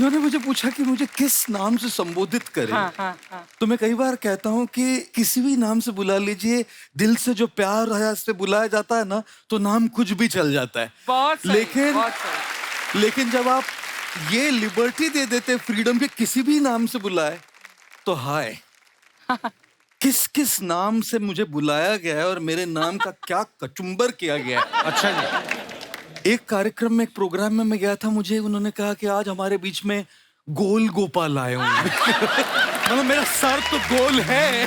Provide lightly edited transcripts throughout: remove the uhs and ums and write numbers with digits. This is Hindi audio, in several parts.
इन्होंने मुझे पूछा कि मुझे किस नाम से संबोधित करें। हाँ। तो मैं कई बार कहता हूँ कि किसी भी नाम से बुला लीजिए, दिल से जो प्यार है से बुलाया जाता है ना, तो नाम कुछ भी चल जाता है। बहुत सही, लेकिन बहुत सही। लेकिन जब आप ये लिबर्टी दे देते फ्रीडम के किसी भी नाम से बुलाए, तो हाय किस किस नाम से मुझे बुलाया गया है और मेरे नाम का क्या कचुम्बर किया गया है। अच्छा जी। एक कार्यक्रम में, एक प्रोग्राम में मैं गया था, मुझे उन्होंने कहा कि आज हमारे बीच में गोल गोपाल आए होंगे। मतलब मेरा सर तो गोल है।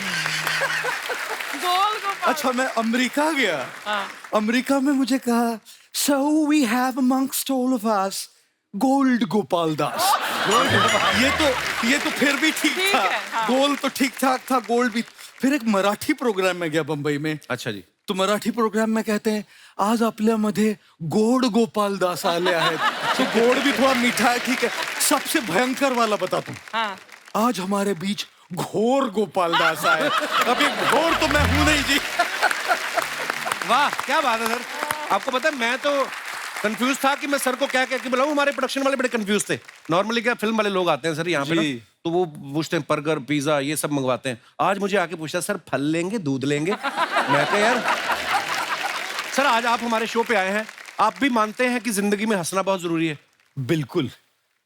गोल गोपाल। अच्छा, मैं अमेरिका गया। हाँ। अमेरिका में मुझे कहा, so we have amongst all of us Gaur Gopal Das. ये तो फिर भी ठीक ठीक था। है, हाँ। गोल तो ठीक ठाक था, गोल्ड भी। फिर एक मराठी प्रोग्राम में गया बंबई में। अच्छा जी। तो मराठी प्रोग्राम में कहते हैं, आज आपल्यामध्ये गोड गोपाल दास आले आहेत। तो गोड भी थोड़ा मीठा है, ठीक है। सबसे भयंकर वाला बताता हूँ। हाँ। आज हमारे बीच घोर गोपाल दास आए। अभी घोर तो मैं हूं नहीं जी। वाह, क्या बात है सर। आपको पता है, मैं तो कंफ्यूज था कि मैं सर को क्या कह के बुलाऊं। हमारे प्रोडक्शन वाले बड़े कंफ्यूज थे। नॉर्मली क्या फिल्म वाले लोग आते हैं सर यहाँ पे ना, जी। तो वो पूछते हैं बर्गर पिज्जा ये सब मंगवाते हैं। आज मुझे आके पूछा, सर फल लेंगे दूध लेंगे? मैं कहा यार सर, आज आप हमारे शो पे आए हैं, आप भी मानते हैं कि जिंदगी में हंसना बहुत जरूरी है? बिल्कुल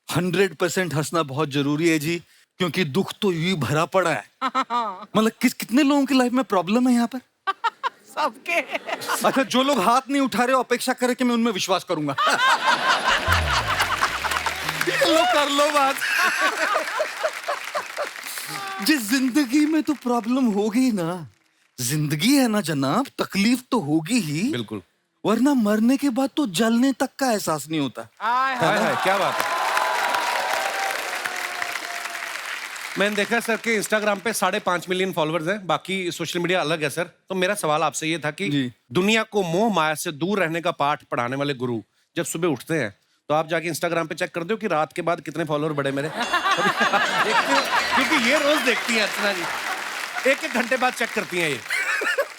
100% हंसना बहुत जरूरी है जी, क्योंकि दुख तो यूं ही भरा पड़ा है। मतलब कितने लोगों की लाइफ में प्रॉब्लम है यहाँ पर। सबके। अच्छा, जो लोग हाथ नहीं उठा रहे हो, अपेक्षा करें कि मैं उनमें विश्वास करूंगा। ये लो, कर लो बात। जिस जिंदगी में तो प्रॉब्लम होगी ना, जिंदगी है ना जनाब, तकलीफ तो होगी ही। बिल्कुल। वरना मरने के बाद तो जलने तक का एहसास नहीं होता। हाय हाय हाय। हाय, क्या बात है। मैंने देखा सर कि इंस्टाग्राम पे 5.5 मिलियन फॉलोअर्स हैं, बाकी सोशल मीडिया अलग है सर। तो मेरा सवाल आपसे ये था कि जी। दुनिया को मोह माया से दूर रहने का पाठ पढ़ाने वाले गुरु जब सुबह उठते हैं, तो आप जाके इंस्टाग्राम पे चेक कर दो कि रात के बाद कितने फॉलोअर बढ़े मेरे। देखते हो? क्योंकि ये रोज देखती हैं अर्चना जी, 1-1 घंटे बाद चेक करती हैं ये।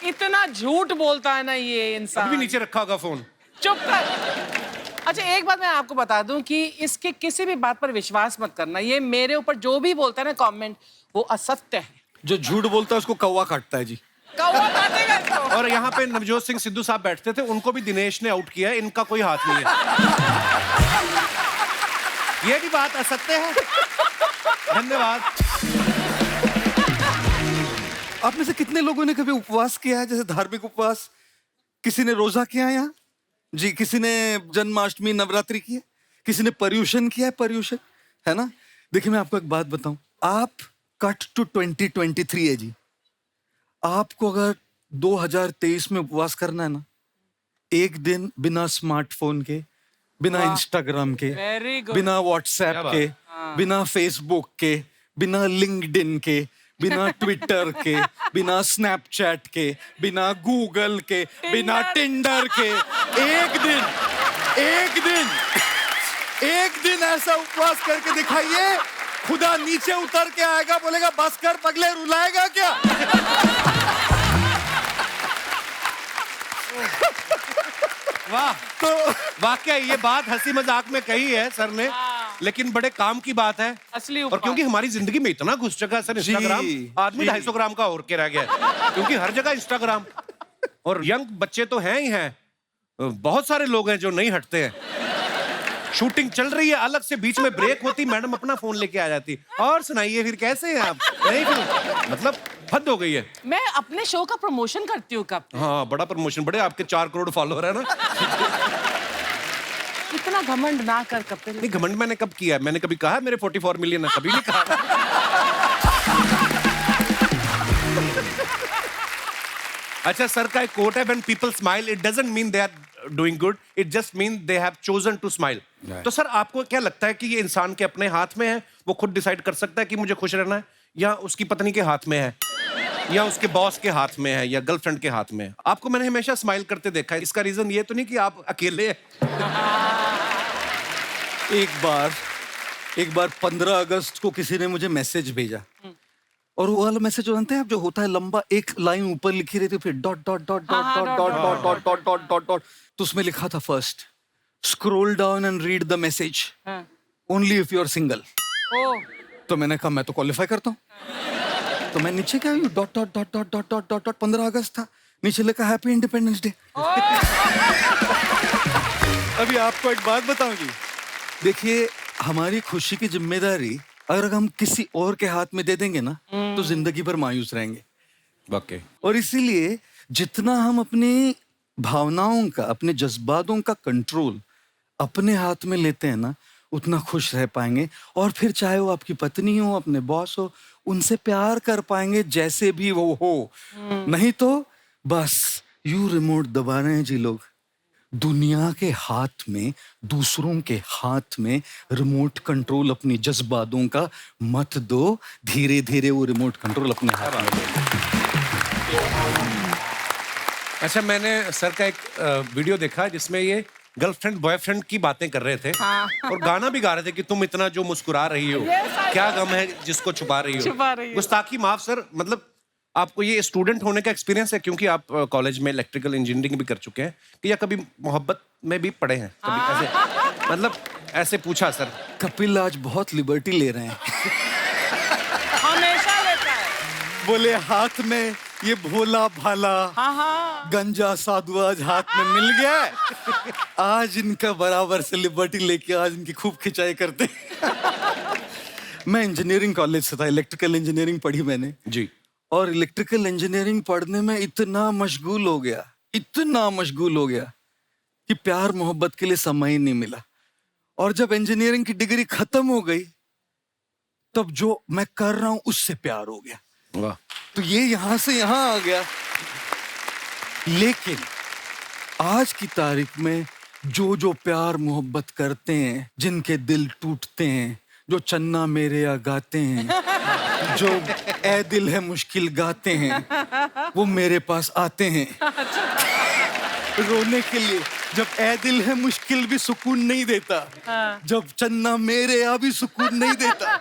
इतना झूठ बोलता है ना ये अभी इंसान। भी नीचे रखा होगा फोन। चुप कर। अच्छा, एक बात मैं आपको बता दूं कि इसके किसी भी बात पर विश्वास मत करना। ये मेरे ऊपर जो भी बोलता है ना कमेंट, वो असत्य है। जो झूठ बोलता है उसको कौवा काटता है जी। कौवा काटेगा इसको। और यहाँ पे नवजोत सिंह सिद्धू साहब बैठते थे, उनको भी दिनेश ने आउट किया है, इनका कोई हाथ नहीं है। ये भी बात असत्य है। धन्यवाद। आप में से कितने लोगों ने कभी उपवास किया है, जैसे धार्मिक उपवास? किसी ने रोजा किया है यहाँ जी? किसी ने जन्माष्टमी नवरात्रि की है? किसी ने पर्यूषण किया है? पर्यूषण है ना। देखिए, मैं आपको एक बात बताऊं, आप कट टू 2023 है जी। आपको अगर 2023 में उपवास करना है ना, एक दिन बिना स्मार्टफोन के, बिना वाह। इंस्टाग्राम के, वेरी गुड। बिना व्हाट्सएप क्या बात। के, हाँ। बिना फेसबुक के, बिना लिंक्डइन के, बिना ट्विटर के, बिना स्नैपचैट के, बिना गूगल के, बिना टिंडर के, एक दिन ऐसा उपवास करके दिखाइए, खुदा नीचे उतर के आएगा, बोलेगा बस कर पगले, रुलाएगा क्या? वाह, तो वाकई ये बात हंसी मजाक में कही है सर ने, हाँ। लेकिन बड़े काम की बात है। असली और उपवास। क्योंकि हमारी जिंदगी में इतना घुस चुका है सर इंस्टाग्राम, आदमी 250 ग्राम का और के रह गया है, क्योंकि हर जगह इंस्टाग्राम। और यंग बच्चे तो हैं ही हैं, बहुत सारे लोग हैं जो नहीं हटते हैं। शूटिंग चल रही है, अलग से बीच में ब्रेक होती, मैडम अपना फोन लेके आ जाती, और सुनाइए फिर कैसे हैं आप? नहीं फिर मतलब हद हो गई है। मैं अपने शो का प्रमोशन करती हूँ कब। हाँ, बड़ा प्रमोशन, बड़े आपके 4 करोड़ फॉलोअर है ना। इतना घमंड ना कर कपिल। नहीं, घमंड मैंने कब किया है? मैंने कभी कहा है मेरे 44 मिलियन है? कभी नहीं कहा। अच्छा, सर का एक कोट है, when people smile it doesn't mean they are doing good, it just mean they have chosen to smile. तो सर, आपको क्या लगता है कि ये इंसान के अपने हाथ में है? वो खुद डिसाइड कर सकता है कि मुझे खुश रहना है, या उसकी पत्नी के हाथ में है, या उसके बॉस के हाथ में है, या गर्लफ्रेंड के हाथ में है? आपको मैंने हमेशा स्माइल करते देखा है, इसका रीजन ये तो नहीं कि आप अकेले हैं? एक बार 15 अगस्त को किसी ने मुझे मैसेज भेजा, और वो वाला मैसेज जानते हैं आप, जो होता है लंबा, एक लाइन ऊपर लिखी रहती है, फिर डॉट डॉट डॉट डॉट हाँ, dot dot, dot dot, dot dot dot dot dot. तो उसमें लिखा था first, scroll down and read the message. हाँ। Only if you are single. ओ तो मैंने कहा मैं तो क्वालिफाई करता हूँ। तो मैं नीचे क्या dot dot dot dot dot dot dot dot 15 अगस्त था, नीचे लिखा हैप्पी इंडिपेंडेंस डे। अभी आपको एक बात बताऊं जी, देखिए हमारी खुशी की जिम्मेदारी अगर हम किसी और के हाथ में दे देंगे ना तो जिंदगी भर मायूस रहेंगे। वाकई। और इसीलिए जितना हम अपनी भावनाओं का, अपने जज्बातों का कंट्रोल अपने हाथ में लेते हैं ना, उतना खुश रह पाएंगे। और फिर चाहे वो आपकी पत्नी हो, अपने बॉस हो, उनसे प्यार कर पाएंगे जैसे भी वो हो। नहीं तो बस यू रिमोट दबा रहे हैं जी लोग। दुनिया के हाथ में, दूसरों के हाथ में रिमोट कंट्रोल अपनी जज्बातों का मत दो। धीरे धीरे वो रिमोट कंट्रोल अपने हाथ में ले। अच्छा, मैंने सर का एक वीडियो देखा जिसमें ये गर्लफ्रेंड बॉयफ्रेंड की बातें कर रहे थे। और गाना भी गा रहे थे कि तुम इतना जो मुस्कुरा रही हो, क्या गम है जिसको छुपा रही हो। गुस्ताखी माफ सर, मतलब आपको ये स्टूडेंट होने का एक्सपीरियंस है, क्योंकि आप कॉलेज में इलेक्ट्रिकल इंजीनियरिंग भी कर चुके हैं, कि या कभी मोहब्बत में भी पड़े हैं कभी ऐसे, मतलब ऐसे पूछा सर। कपिल आज बहुत लिबर्टी ले रहे हैं। हमेशा लेता है। बोले हाथ में ये भोला भाला गंजा साधु आज हाथ में मिल गया है। आज इनका बराबर से लिबर्टी लेके आज इनकी खूब खिंचाई करते हैं। मैं इंजीनियरिंग कॉलेज से था, इलेक्ट्रिकल इंजीनियरिंग पढ़ी मैंने जी। और इलेक्ट्रिकल इंजीनियरिंग पढ़ने में इतना मशगूल हो गया कि प्यार मोहब्बत के लिए समय ही नहीं मिला। और जब इंजीनियरिंग की डिग्री खत्म हो गई तब जो मैं कर रहा हूं उससे प्यार हो गया। वाह। तो ये यहां से यहां आ गया। लेकिन आज की तारीख में जो प्यार मोहब्बत करते हैं, जिनके दिल टूटते हैं, जो चन्ना मेरे या गाते हैं, जो ए दिल है मुश्किल गाते हैं, वो मेरे पास आते हैं रोने के लिए। जब ए दिल है मुश्किल भी सुकून नहीं देता, जब चन्ना मेरे या भी सुकून नहीं देता,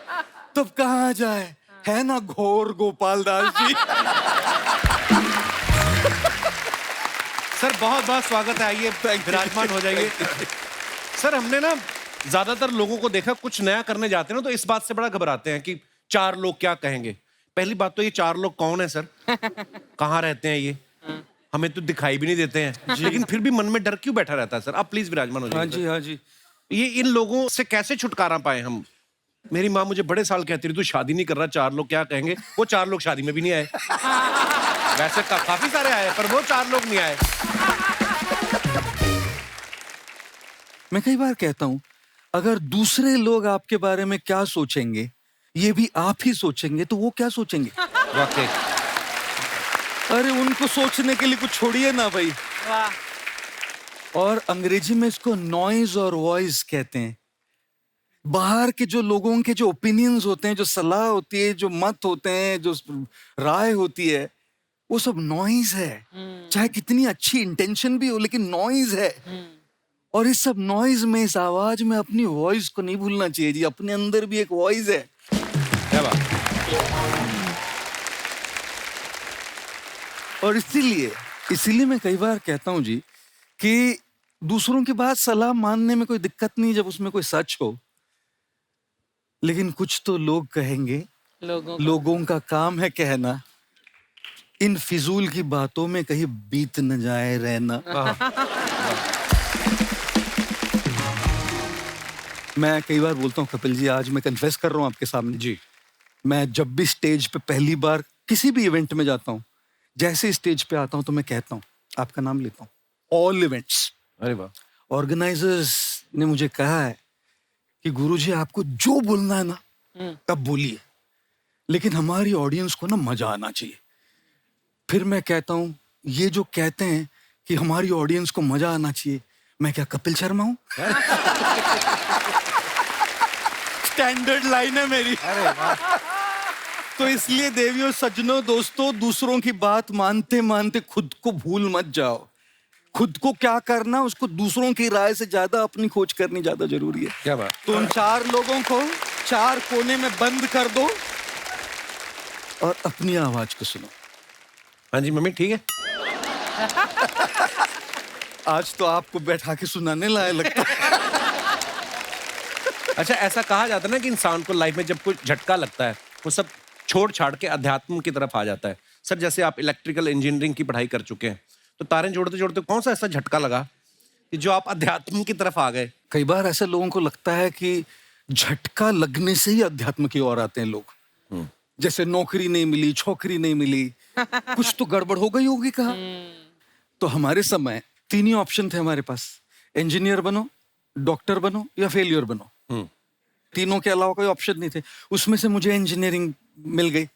तब कहाँ जाए, है ना घोर गोपाल दास जी। सर बहुत बहुत स्वागत है, आइए विराजमान हो जाइए। सर हमने ना ज्यादातर लोगों को देखा, कुछ नया करने जाते हैं ना तो इस बात से बड़ा घबराते हैं कि 4 लोग क्या कहेंगे। पहली बात तो ये 4 लोग कौन है सर, कहाँ रहते हैं ये, हमें तो दिखाई भी नहीं देते हैं, लेकिन फिर भी मन में डर क्यों बैठा रहता है सर। आप प्लीज विराजमान हो जाइए। हाँ जी, हाँ जी। ये इन लोगों से कैसे छुटकारा पाए हम। मेरी माँ मुझे बड़े साल कहती रही, तू शादी नहीं कर रहा, 4 लोग क्या कहेंगे। वो 4 लोग शादी में भी नहीं आए। वैसे काफी सारे आए पर वो 4 लोग नहीं आए। मैं कई बार कहता हूं, अगर दूसरे लोग आपके बारे में क्या सोचेंगे ये भी आप ही सोचेंगे तो वो क्या सोचेंगे। वाकई। अरे उनको सोचने के लिए कुछ छोड़िए ना भाई। वाह। और अंग्रेजी में इसको नॉइज और वॉइस कहते हैं। बाहर के जो लोगों के जो ओपिनियंस होते हैं, जो सलाह होती है, जो मत होते हैं, जो राय होती है, वो सब नॉइज है। चाहे कितनी अच्छी इंटेंशन भी हो, लेकिन नॉइज है। और इस सब नॉइज में, इस आवाज में अपनी वॉइस को नहीं भूलना चाहिए जी। अपने अंदर भी एक वॉइस है। क्या बात। और इसीलिए मैं कई बार कहता हूं जी कि दूसरों की बात सलाह मानने में कोई दिक्कत नहीं जब उसमें कोई सच हो, लेकिन कुछ तो लोग कहेंगे। लोगों का काम है कहना, इन फिजूल की बातों में कहीं बीत न जाए रहना। मैं कई बार बोलता हूँ कपिल जी, आज मैं कन्फेस कर रहा हूँ आपके सामने जी। मैं जब भी स्टेज पे पहली बार किसी भी इवेंट में जाता हूँ, जैसे स्टेज पे आता हूँ तो मैं कहता हूँ, आपका नाम लेता हूँ, ऑल इवेंट्स। अरे वाह। ऑर्गेनाइजर्स ने मुझे कहा है कि गुरुजी आपको जो बोलना है ना तब बोलिए, लेकिन हमारी ऑडियंस को ना मजा आना चाहिए। फिर मैं कहता हूँ, ये जो कहते हैं कि हमारी ऑडियंस को मजा आना चाहिए, मैं क्या कपिल शर्मा हूँ? स्टैंडर्ड लाइन है मेरी। अरे वाह। तो इसलिए देवियों, सज्जनों, दोस्तों, दूसरों की बात मानते मानते खुद को भूल मत जाओ। खुद को क्या करना, उसको दूसरों की राय से ज्यादा अपनी खोज करनी ज्यादा जरूरी है। क्या बात। तो उन 4 लोगों को 4 कोने में बंद कर दो और अपनी आवाज को सुनो। हाँ जी मम्मी ठीक है। आज तो आपको बैठा के सुनाने लायक लगता है। अच्छा, ऐसा कहा जाता है ना कि इंसान को लाइफ में जब कोई झटका लगता है वो सब छोड़ छाड़ के अध्यात्म की तरफ आ जाता है। सर जैसे आप इलेक्ट्रिकल इंजीनियरिंग की पढ़ाई कर चुके हैं, तो तारे जोड़ते जोड़ते कौन सा ऐसा झटका लगा कि जो आप अध्यात्म की तरफ आ गए? कई बार ऐसे लोगों को लगता है कि झटका लगने से ही अध्यात्म की ओर आते हैं लोग। जैसे नौकरी नहीं मिली, छोकरी नहीं मिली, कुछ तो गड़बड़ हो गई होगी कहाँ। तो हमारे समय 3 ही ऑप्शन थे हमारे पास, इंजीनियर बनो, डॉक्टर बनो या फेलियर बनो। तीनों के अलावा कोई ऑप्शन नहीं थे। उसमें से मुझे इंजीनियरिंग मिल गई,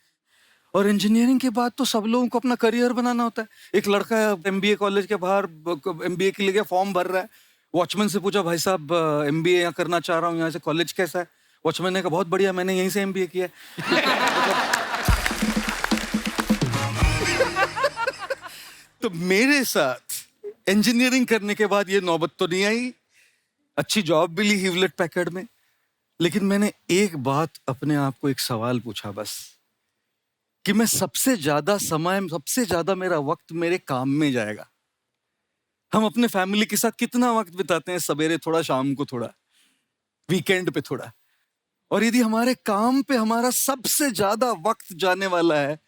और इंजीनियरिंग के बाद तो सब लोगों को अपना करियर बनाना होता है। एक लड़का एमबीए कॉलेज के बाहर एमबीए के लिए फॉर्म भर रहा है, वॉचमैन से पूछा, भाई साहब एमबीए यहाँ करना चाह रहा हूँ, यहाँ से कॉलेज कैसा है? वॉचमैन ने कहा बहुत बढ़िया, मैंने यहीं से एमबीए किया है। तो मेरे साथ इंजीनियरिंग करने के बाद ये नौबत तो नहीं आई। अच्छी जॉब भी ली ह्यूलेट पैकर्ड में, लेकिन मैंने एक बात अपने आप को, एक सवाल पूछा बस, कि मैं सबसे ज्यादा मेरा वक्त मेरे काम में जाएगा। हम अपने फैमिली के साथ कितना वक्त बिताते हैं, सवेरे थोड़ा, शाम को थोड़ा, वीकेंड पे थोड़ा, और यदि हमारे काम पे हमारा सबसे ज्यादा वक्त जाने वाला है,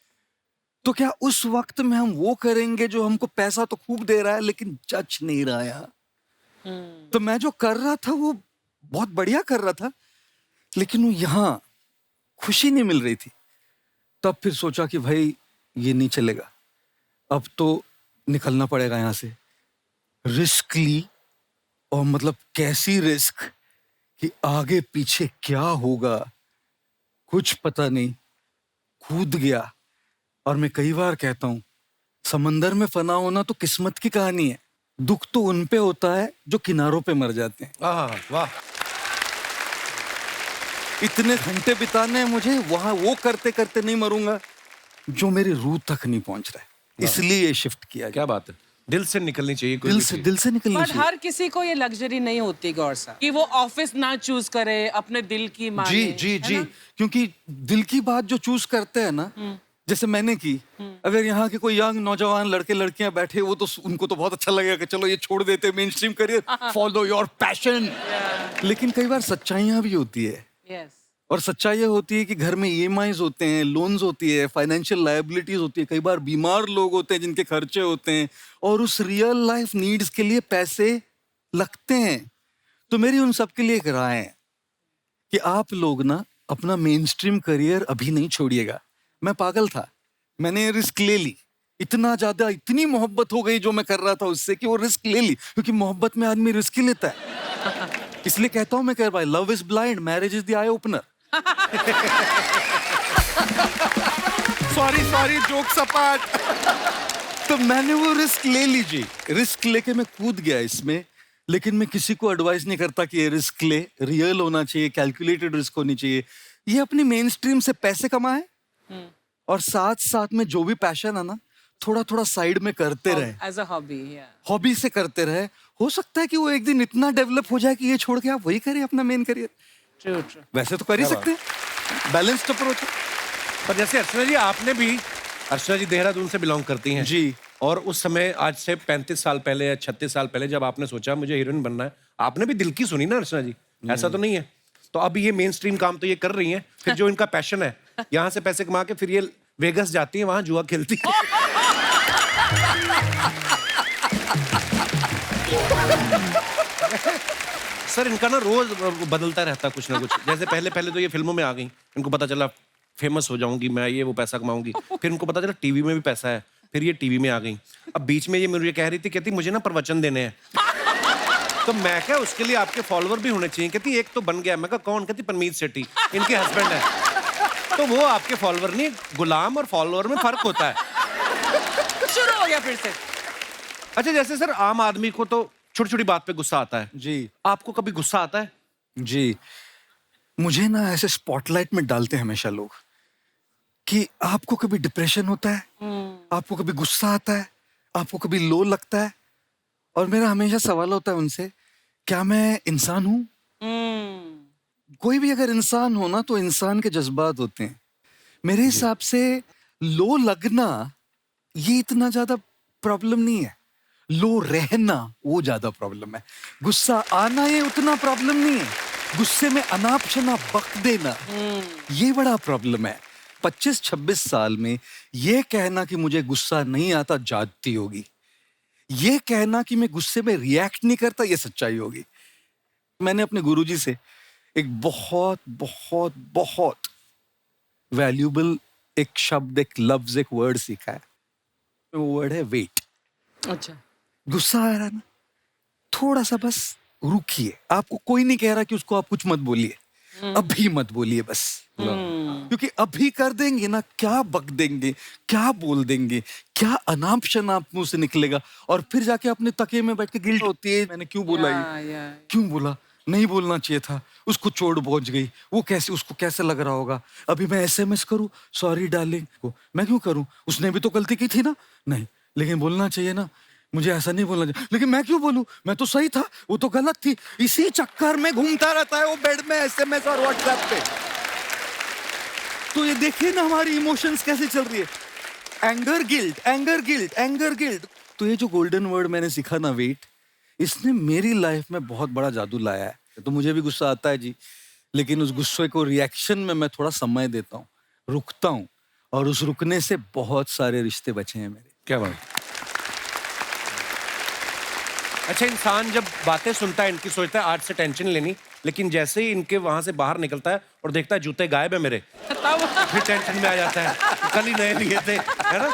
तो क्या उस वक्त में हम वो करेंगे जो हमको पैसा तो खूब दे रहा है लेकिन जच नहीं रहा है? तो मैं जो कर रहा था वो बहुत बढ़िया कर रहा था, लेकिन वो यहां खुशी नहीं मिल रही थी। तब फिर सोचा कि भाई ये नहीं चलेगा, अब तो निकलना पड़ेगा यहां से। रिस्क ली, और मतलब कैसी रिस्क कि आगे पीछे क्या होगा कुछ पता नहीं, कूद गया। और मैं कई बार कहता हूं, समंदर में फना होना तो किस्मत की कहानी है, दुख तो उन पे होता है जो किनारों पे मर जाते हैं। वाह, इतने घंटे बिताने हैं मुझे वहां, वो करते करते नहीं मरूंगा जो मेरी रूह तक नहीं पहुंच रहा है, इसलिए ये शिफ्ट किया। क्या बात है, दिल से निकलनी चाहिए कोई दिल भी से चीज। दिल से निकलनी बट चाहिए। हर किसी को ये लग्जरी नहीं होती गौर साहब, कि वो ऑफिस ना चूज करे, अपने दिल की माने। जी जी है जी, ना? क्योंकि दिल की बात जो चूज करते हैं ना, जैसे मैंने की, अगर यहाँ के कोई यंग नौजवान लड़के लड़कियां बैठे, वो तो उनको तो बहुत अच्छा लगेगा कि चलो ये छोड़ देते main stream career, follow your passion. लेकिन कई बार सच्चाइयां भी होती है, Yes. और सच्चाई ये होती है कि घर में ईएमआईज होते हैं, लोन्स होती है, फाइनेंशियल लायबिलिटीज होती है, कई बार बीमार लोग होते हैं जिनके खर्चे होते हैं, और उस रियल लाइफ नीड्स के लिए पैसे लगते हैं। तो मेरी उन सब के लिए एक राय है कि आप लोग ना अपना मेन स्ट्रीम करियर अभी नहीं छोड़िएगा। मैं पागल था, मैंने रिस्क ले ली, इतना ज्यादा, इतनी मोहब्बत हो गई जो मैं कर रहा था उससे कि वो रिस्क ले ली, क्योंकि मोहब्बत में आदमी रिस्क ही लेता है। इसलिए कहता हूं मैं, कह भाई, love is blind, marriage is the eye opener. Sorry jokes apart. तो मैंने वो रिस्क ले लीजिए, रिस्क लेके मैं कूद गया इसमें। लेकिन मैं किसी को एडवाइस नहीं करता कि ये रिस्क ले, रियल होना चाहिए, कैलकुलेटेड रिस्क होनी चाहिए। ये अपनी मेन स्ट्रीम से पैसे कमाए, और साथ साथ में जो भी पैशन है ना, थोड़ा थोड़ा साइड में करते रहे, एज अ हॉबी। हॉबी से करते रहे। हो सकता है कि वो एक दिन इतना डेवलप हो जाए कि ये छोड़ के आप वही करें अपना मेन करियर। True true. वैसे तो कर ही सकते हैं, बैलेंस्ड अप्रोच है। पर जैसे अर्चना जी, आपने भी, अर्चना जी देहरादून से बिलोंग करती हैं जी। और उस समय, आज से 35 साल पहले या 36 साल पहले, जब आपने सोचा मुझे हीरोइन बनना है, आपने भी दिल की सुनी ना अर्चना जी? ऐसा तो नहीं है? तो अब ये मेन स्ट्रीम काम तो ये कर रही हैं, फिर जो इनका पैशन है, यहाँ से पैसे कमा के फिर ये वेगस जाती है, वहां जुआ खेलती है। सर इनका ना रोज बदलता रहता कुछ ना कुछ। जैसे पहले तो ये फिल्मों में आ गई, इनको पता चला फेमस हो जाऊंगी मैं, ये वो पैसा कमाऊंगी, फिर इनको पता चला टीवी में भी पैसा है, फिर ये टीवी में आ गई। अब बीच में ये मुझे कह रही थी, कहती मुझे ना प्रवचन देने हैं। तो मैं क्या, उसके लिए आपके फॉलोअर भी होने चाहिए। कहती एक तो बन गया। मैं कहा कौन? कहती परमीत सेठी, इनके हस्बैंड है। तो वो आपके फॉलोअर नहीं, गुलाम और फॉलोअर में फर्क होता है। शुरू हो गया फिर से। अच्छा, जैसे सर आम आदमी को तो छोटी छोटी बात पे गुस्सा आता है जी। आपको कभी गुस्सा आता है? जी, मुझे ना ऐसे स्पॉटलाइट में डालते हैं हमेशा लोग, कि आपको कभी डिप्रेशन होता है, आपको कभी गुस्सा आता है, आपको कभी लो लगता है, और मेरा हमेशा सवाल होता है उनसे, क्या मैं इंसान हूं? कोई भी अगर इंसान हो ना, तो इंसान के जज्बात होते हैं। मेरे हिसाब से लो लगना ये इतना ज्यादा प्रॉब्लम नहीं है, लो रहना वो ज्यादा प्रॉब्लम है। गुस्सा आना ये उतना प्रॉब्लम नहीं है, गुस्से में अनाप शनाप बक देना, ये बड़ा प्रॉब्लम है। 25-26 साल में ये कहना कि मुझे गुस्सा नहीं आता जाती होगी, ये कहना कि मैं गुस्से में रिएक्ट नहीं करता ये सच्चाई होगी। मैंने अपने गुरुजी से एक बहुत बहुत बहुत वैल्यूबल एक शब्द, एक लफ्ज, एक वर्ड सीखा है। वो वर्ड है वेट। अच्छा। गुस्सा आ रहा है ना, थोड़ा सा बस रुकिए। आपको कोई नहीं कह रहा कि उसको आप कुछ मत बोलिए, अभी मत बोलिए बस। क्योंकि अभी कर देंगे ना, क्या बक देंगे, क्या बोल देंगे, क्या अनाप शनाप मुंह से निकलेगा, और फिर जाके अपने तकिए में बैठ के गिल्ट होती है, मैंने क्यों बोला ये, क्यों बोला, नहीं बोलना चाहिए था, उसको चोट पहुंच गई, वो कैसे, उसको कैसे लग रहा होगा, अभी मैं एसएमएस करूं सॉरी डार्लिंग को, मैं क्यों करूं, उसने भी तो गलती की थी ना, नहीं लेकिन बोलना चाहिए ना, मुझे ऐसा नहीं बोलना चाहिए, लेकिन मैं क्यों बोलूं, मैं तो सही था, वो तो गलत थी। इसी चक्कर में घूमता रहता है वो बेड में एसएमएस और व्हाट्सएप पे। तो ये देखिए ना हमारी इमोशंस कैसे चल रही है, anger guilt, anger guilt, anger guilt. तो ये जो गोल्डन वर्ड मैंने सीखा ना, वेट, इसने मेरी लाइफ में बहुत बड़ा जादू लाया है। तो मुझे भी गुस्सा आता है जी, लेकिन उस गुस्से को रिएक्शन में मैं थोड़ा समय देता हूँ, रुकता हूँ, और उस रुकने से बहुत सारे रिश्ते बचे हैं मेरे। क्या बात। अच्छा, इंसान जब बातें सुनता है इनकी सोचता है आज से टेंशन लेनी, लेकिन जैसे ही इनके वहां से बाहर निकलता है और देखता है जूते गायब है मेरे, फिर टेंशन में आ जाता है, कल ही नए लिए थे, है ना।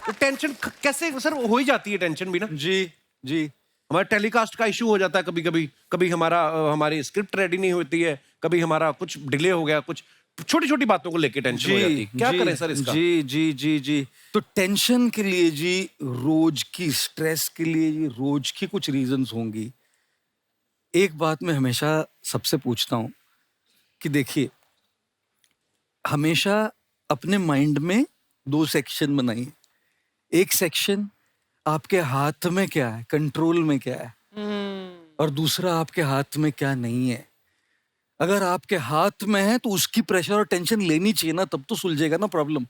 तो टेंशन कैसे सर हो ही जाती है, टेंशन भी ना। जी जी। हमारे टेलीकास्ट का इशू हो जाता है कभी कभी, कभी हमारी स्क्रिप्ट रेडी नहीं होती है, कभी हमारा कुछ डिले हो गया, कुछ छोटी छोटी बातों को लेके टेंशन हो जाती है। क्या करें सर इसका? जी जी जी जी। तो टेंशन के लिए जी, रोज की स्ट्रेस के लिए जी, रोज की कुछ रीजंस होंगी। एक बात मैं हमेशा सबसे पूछता हूं कि देखिए, हमेशा अपने माइंड में 2 सेक्शन बनाइए। एक सेक्शन आपके हाथ में क्या है, कंट्रोल में क्या है, और दूसरा आपके हाथ में क्या नहीं है। अगर आपके हाथ में है तो उसकी प्रेशर और टेंशन लेनी चाहिए ना, तब तो सुलझेगा ना प्रॉब्लम।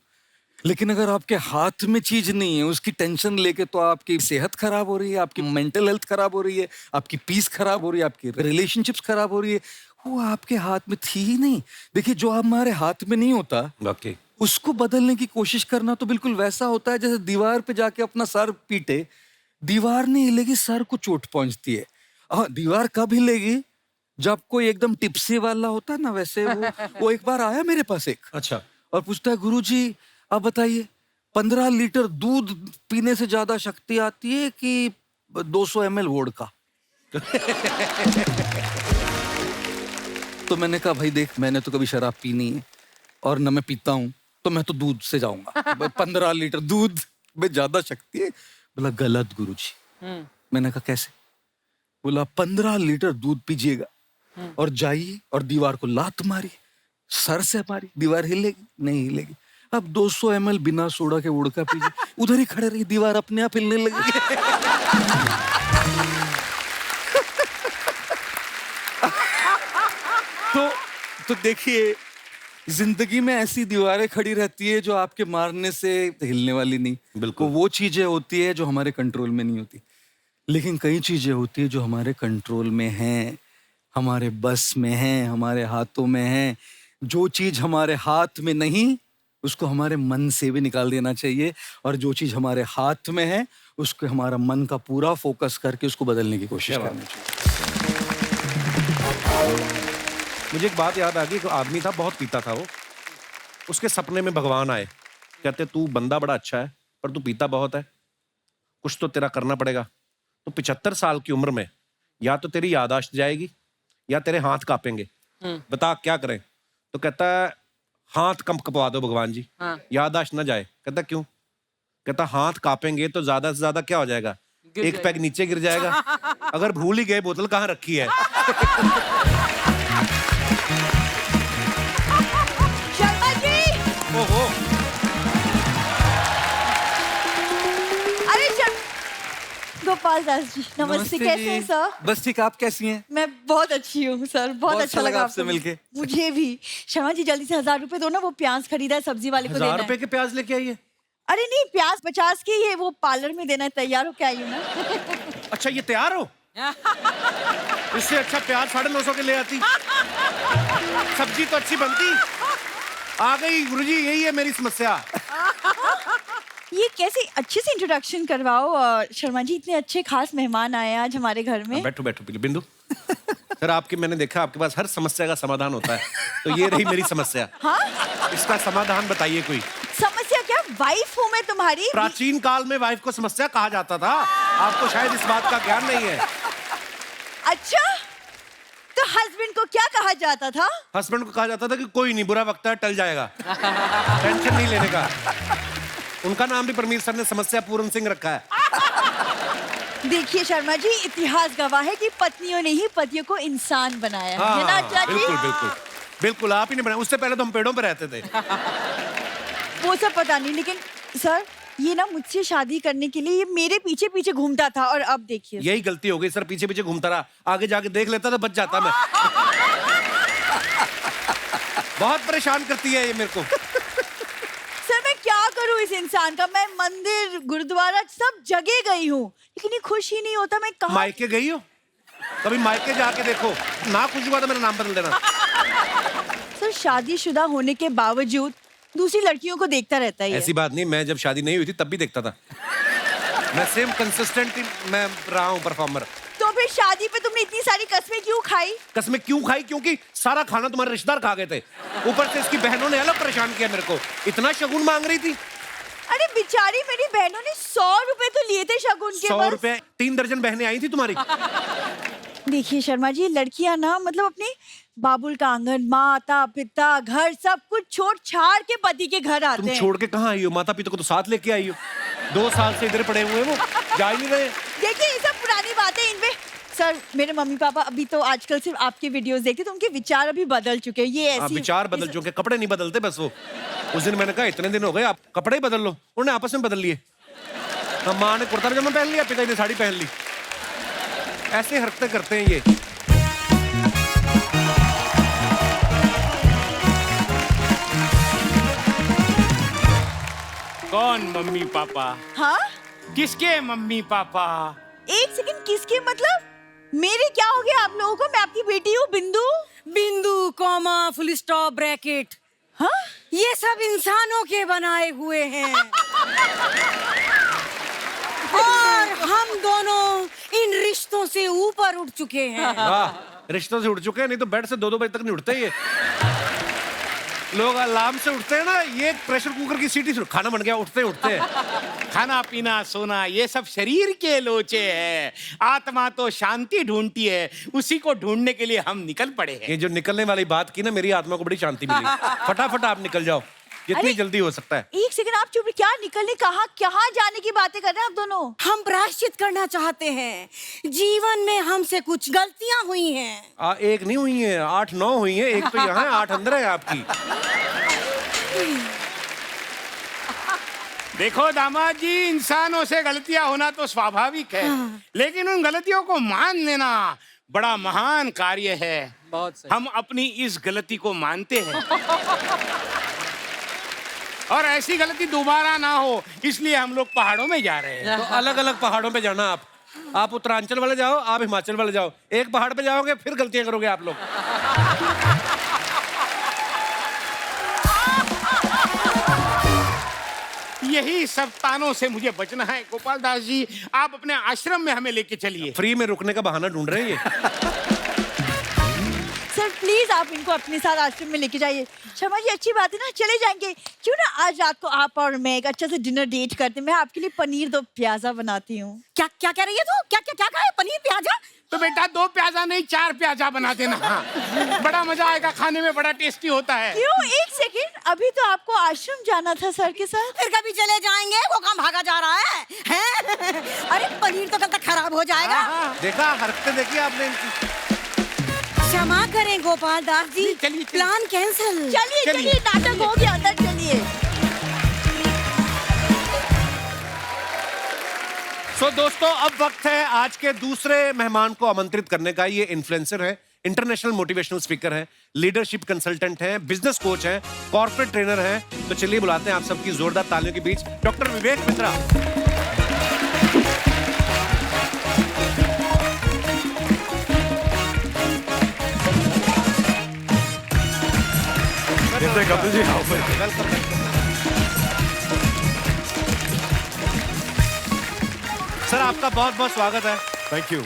लेकिन अगर आपके हाथ में चीज नहीं है, उसकी टेंशन लेके तो आपकी सेहत खराब हो रही है, आपकी मेंटल हेल्थ खराब हो रही है, आपकी पीस खराब हो रही है, आपकी रिलेशनशिप्स खराब हो रही है। वो आपके हाथ में थी ही नहीं। देखिए, जो हमारे हाथ में नहीं होता, वाकई उसको बदलने की कोशिश करना तो बिल्कुल वैसा होता है जैसे दीवार पे जाके अपना सर पीटे, दीवार नहीं हिलेगी, सर को चोट पहुंचती है। हाँ, दीवार कब हिलेगी, जब कोई एकदम टिप्सी वाला होता है ना, वैसे वो एक बार आया मेरे पास एक, अच्छा, और पूछता है, गुरुजी आप बताइए 15 लीटर दूध पीने से ज्यादा शक्ति आती है कि 200 ml वोडका? तो मैंने कहा, भाई देख, मैंने तो कभी शराब पी नहीं है और न मैं पीता हूं, तो मैं तो दूध से जाऊंगा। 15 लीटर दूध में ज्यादा शक्ति है। बोला गलत गुरुजी। मैंने कहा कैसे? बोला 15 लीटर दूध पीजिएगा और जाइए और दीवार को लात मारी, सर से मारी, दीवार हिलेगी नहीं? हिलेगी। अब 200 ml बिना सोडा के वोडका पीजिए, उधर ही खड़े रही, दीवार अपने आप हिलने लगी। तो देखिए, जिंदगी में ऐसी दीवारें खड़ी रहती है जो आपके मारने से हिलने वाली नहीं। बिल्कुल। वो चीजें होती है जो हमारे कंट्रोल में नहीं होती, लेकिन कई चीजें होती है जो हमारे कंट्रोल में हैं, हमारे बस में हैं, हमारे हाथों में हैं। जो चीज हमारे हाथ में नहीं, उसको हमारे मन से भी निकाल देना चाहिए, और जो चीज हमारे हाथ में है, उसको हमारा मन का पूरा फोकस करके उसको बदलने की कोशिश करनी चाहिए। मुझे एक बात याद आ गई। एक आदमी था, बहुत पीता था वो। उसके सपने में भगवान आए, कहते तू बंदा बड़ा अच्छा है पर तू पीता बहुत है, कुछ तो तेरा करना पड़ेगा। तो 75 साल की उम्र में या तो तेरी याददाश्त जाएगी या तेरे हाथ कांपेंगे, बता क्या करें? तो कहता है हाथ कपवा दो भगवान जी, याददाश्त ना जाए। कहता क्यों? कहता हाथ कांपेंगे तो ज्यादा से ज्यादा क्या हो जाएगा, एक पैग नीचे गिर जाएगा। अगर भूल ही गए बोतल कहाँ रखी है। शर्मा जी! ओहो, अरे गोपाल दास जी, नमस्ते। कैसे हैं सर? बस ठीक, आप कैसी हैं? मैं बहुत अच्छी हूँ सर, बहुत अच्छा लगा आपसे मिलके। मुझे भी। शर्मा जी जल्दी से 1000 रुपए दो ना, वो प्याज खरीदा है, सब्जी वाले को देना 1000 है। रुपए के प्याज लेके आई है? अरे नहीं, प्याज 50 के, ये वो पार्लर में देना है, तैयार हो के आई हूँ ना। अच्छा, ये तैयार हो? इससे अच्छा प्याज 950 के ले आती, सब्जी तो अच्छी बनती। आ गई गुरुजी, यही है मेरी समस्या। ये कैसे अच्छे से इंट्रोडक्शन करवाओ। शर्मा जी, इतने अच्छे खास मेहमान आए हैं आज हमारे घर में। बैठो बैठो पहले। बिंदु सर, आपकी मैंने देखा आपके पास हर समस्या का समाधान होता है, तो ये रही मेरी समस्या। हाँ, इसका समाधान बताइए कोई। समस्या क्या? वाइफ हूँ मैं तुम्हारी। प्राचीन काल में वाइफ को समस्या कहा जाता था, आपको शायद इस बात का ज्ञान नहीं है। अच्छा, तो हस्बैंड को क्या कहा जाता था? हस्बैंड को कहा जाता था कि कोई नहीं, बुरा वक्त है, टल जाएगा, टेंशन नहीं लेने का। उनका नाम भी परमीर सर ने समस्या पूर्ण सिंह रखा है। देखिए शर्मा जी, इतिहास गवाह है कि पत्नियों ने ही पतियों को इंसान बनाया है ना चाची? बिल्कुल बिल्कुल बिल्कुल, आप ही ने बनाया। उससे पहले तो हम पेड़ों पे रहते थे। वो सब पता नहीं, लेकिन सर ये ना मुझसे शादी करने के लिए ये मेरे पीछे पीछे घूमता था, और अब देखिए। यही गलती हो गई सर, पीछे पीछे घूमता रहा, आगे जाके देख लेता तो बच जाता मैं। बहुत परेशान करती है ये मेरे को। सर मैं क्या करूं इस इंसान का? मैं मंदिर, गुरुद्वारा सब जगह गई हूँ, लेकिन ये खुश ही नहीं होता। मैं कहाँ? मायके गई हो? कभी मायके जाके देखो ना, खुश हुआ तो मेरा नाम बदल देना। सर शादीशुदा होने के बावजूद दूसरी लड़कियों को देखता रहता है। ऐसी बात नहीं, मैं जब शादी नहीं हुई थी तब भी देखता था। मैं सेम कंसिस्टेंट मैं रहा हूँ परफॉर्मर। तो फिर शादी पे तुमने इतनी सारी कसमें क्यों खाई? कसमें क्यों खाई? क्योंकि सारा खाना तुम्हारे रिश्तेदार खा गए थे, ऊपर से इसकी बहनों ने अलग परेशान किया मेरे को। इतना शगुन मांग रही थी। अरे बेचारी मेरी बहनों ने 100 रुपए तो लिए थे शगुन के। 100 रुपए? 3 दर्जन बहनें आई थी तुम्हारी। देखिए शर्मा जी, लड़कियां ना मतलब अपने बाबुल का आंगन, माता पिता, घर सब कुछ छोड़ छाड़ के पति के घर आते तुम हैं। छोड़ के कहाँ आई हो? माता पिता को तो साथ लेके आई हो। 2 साल से इधर पड़े हुए हैं, वो जा ही नहीं रहे। देखिए ये सब पुरानी बातें इनमें। सर मेरे मम्मी पापा अभी तो आजकल सिर्फ आपके वीडियोस देखते, तो उनके विचार अभी बदल चुके हैं। ये ऐसी विचार बदल चुके, कपड़े नहीं बदलते बस। वो उस दिन मैंने कहा इतने दिन हो गए, आप कपड़े ही बदल लो, उन्होंने आपस में बदल लिए। माँ ने कुर्ता पजामा पहन लिया, पिता ने साड़ी पहन ली। ऐसे हरकतें करते हैं ये। कौन मम्मी पापा? हाँ, किसके मम्मी पापा? एक सेकंड, किसके मतलब? मेरे क्या हो गया आप लोगों को? मैं आपकी बेटी हूँ बिंदु। बिंदु, कॉमा, फुल स्टॉप, ब्रैकेट, हाँ, ये सब इंसानों के बनाए हुए हैं। और हम दोनों इन रिश्तों से ऊपर उठ चुके हैं। वाह, रिश्तों से उठ चुके हैं, नहीं तो बेड से 2-2 बजे तक नहीं उठते ये लोग। अलार्म से उठते हैं ना, ये प्रेशर कुकर की सीटी से खाना बन गया, उठते उठते हैं। खाना पीना सोना ये सब शरीर के लोचे हैं, आत्मा तो शांति ढूंढती है, उसी को ढूंढने के लिए हम निकल पड़े हैं। ये जो निकलने वाली बात की ना, मेरी आत्मा को बड़ी शांति मिली। फटाफट आप निकल जाओ, जितनी अरे, जल्दी हो सकता है। एक सेकंड, आप चुप। क्या निकलने? कहाँ जाने की बातें कर रहे हैं आप दोनों? हम प्रायश्चित करना चाहते हैं। जीवन में हमसे कुछ गलतियां हुई हैं। एक नहीं हुई है, 8-9 हुई है। एक तो यहाँ है, 8 अंदर है आपकी। देखो दामाद जी, इंसानों से गलतियां होना तो स्वाभाविक है, लेकिन उन गलतियों को मान लेना बड़ा महान कार्य है। बहुत सही। हम अपनी इस गलती को मानते हैं और ऐसी गलती दोबारा ना हो, इसलिए हम लोग पहाड़ों में जा रहे हैं। तो अलग अलग पहाड़ों पे जाना। आप उत्तरांचल वाले जाओ, आप हिमाचल वाले जाओ। एक पहाड़ पे जाओगे फिर गलतियां करोगे आप लोग। यही सब तानों से मुझे बचना है। गोपाल दास जी, आप अपने आश्रम में हमें लेके चलिए। फ्री में रुकने का बहाना ढूंढ रहे हैं ये। सर प्लीज आप इनको अपने साथ आश्रम में लेके जाइए। शर्मा जी अच्छी बात है ना, चले जाएंगे। क्यों ना आज रात को आप और मैं एक अच्छा से डिनर डेट करते हैं। मैं आपके लिए पनीर 2 प्याजा बनाती हूँ। क्या क्या कह रही है तू? क्या क्या क्या कहा है? पनीर प्याजा? तो बेटा 2 प्याजा नहीं 4 प्याजा बना देना। बड़ा मजा आएगा, खाने में बड़ा टेस्टी होता है। क्यों? एक सेकंड, अभी तो आपको आश्रम जाना था सर के साथ। फिर कभी चले जाएंगे, वो काम भागा जा रहा है, हैं? अरे पनीर तो कल तक खराब हो जाएगा। देखा, हरकतें देखी आपने इनकी। क्षमा करें गोपाल दास जी, चलिए। Plan cancel. चलिए, नाटक हो गया, अंदर चलिए। सो दोस्तों, अब वक्त है आज के दूसरे मेहमान को आमंत्रित करने का। ये इन्फ्लुएंसर है, इंटरनेशनल मोटिवेशनल स्पीकर है, लीडरशिप कंसल्टेंट है, बिजनेस कोच है, कॉर्पोरेट ट्रेनर है। तो चलिए बुलाते हैं आप सबकी जोरदार तालियों के बीच डॉक्टर विवेक मित्रा। कैसे हैं कपिल जी? सर आपका बहुत बहुत स्वागत है। Thank you.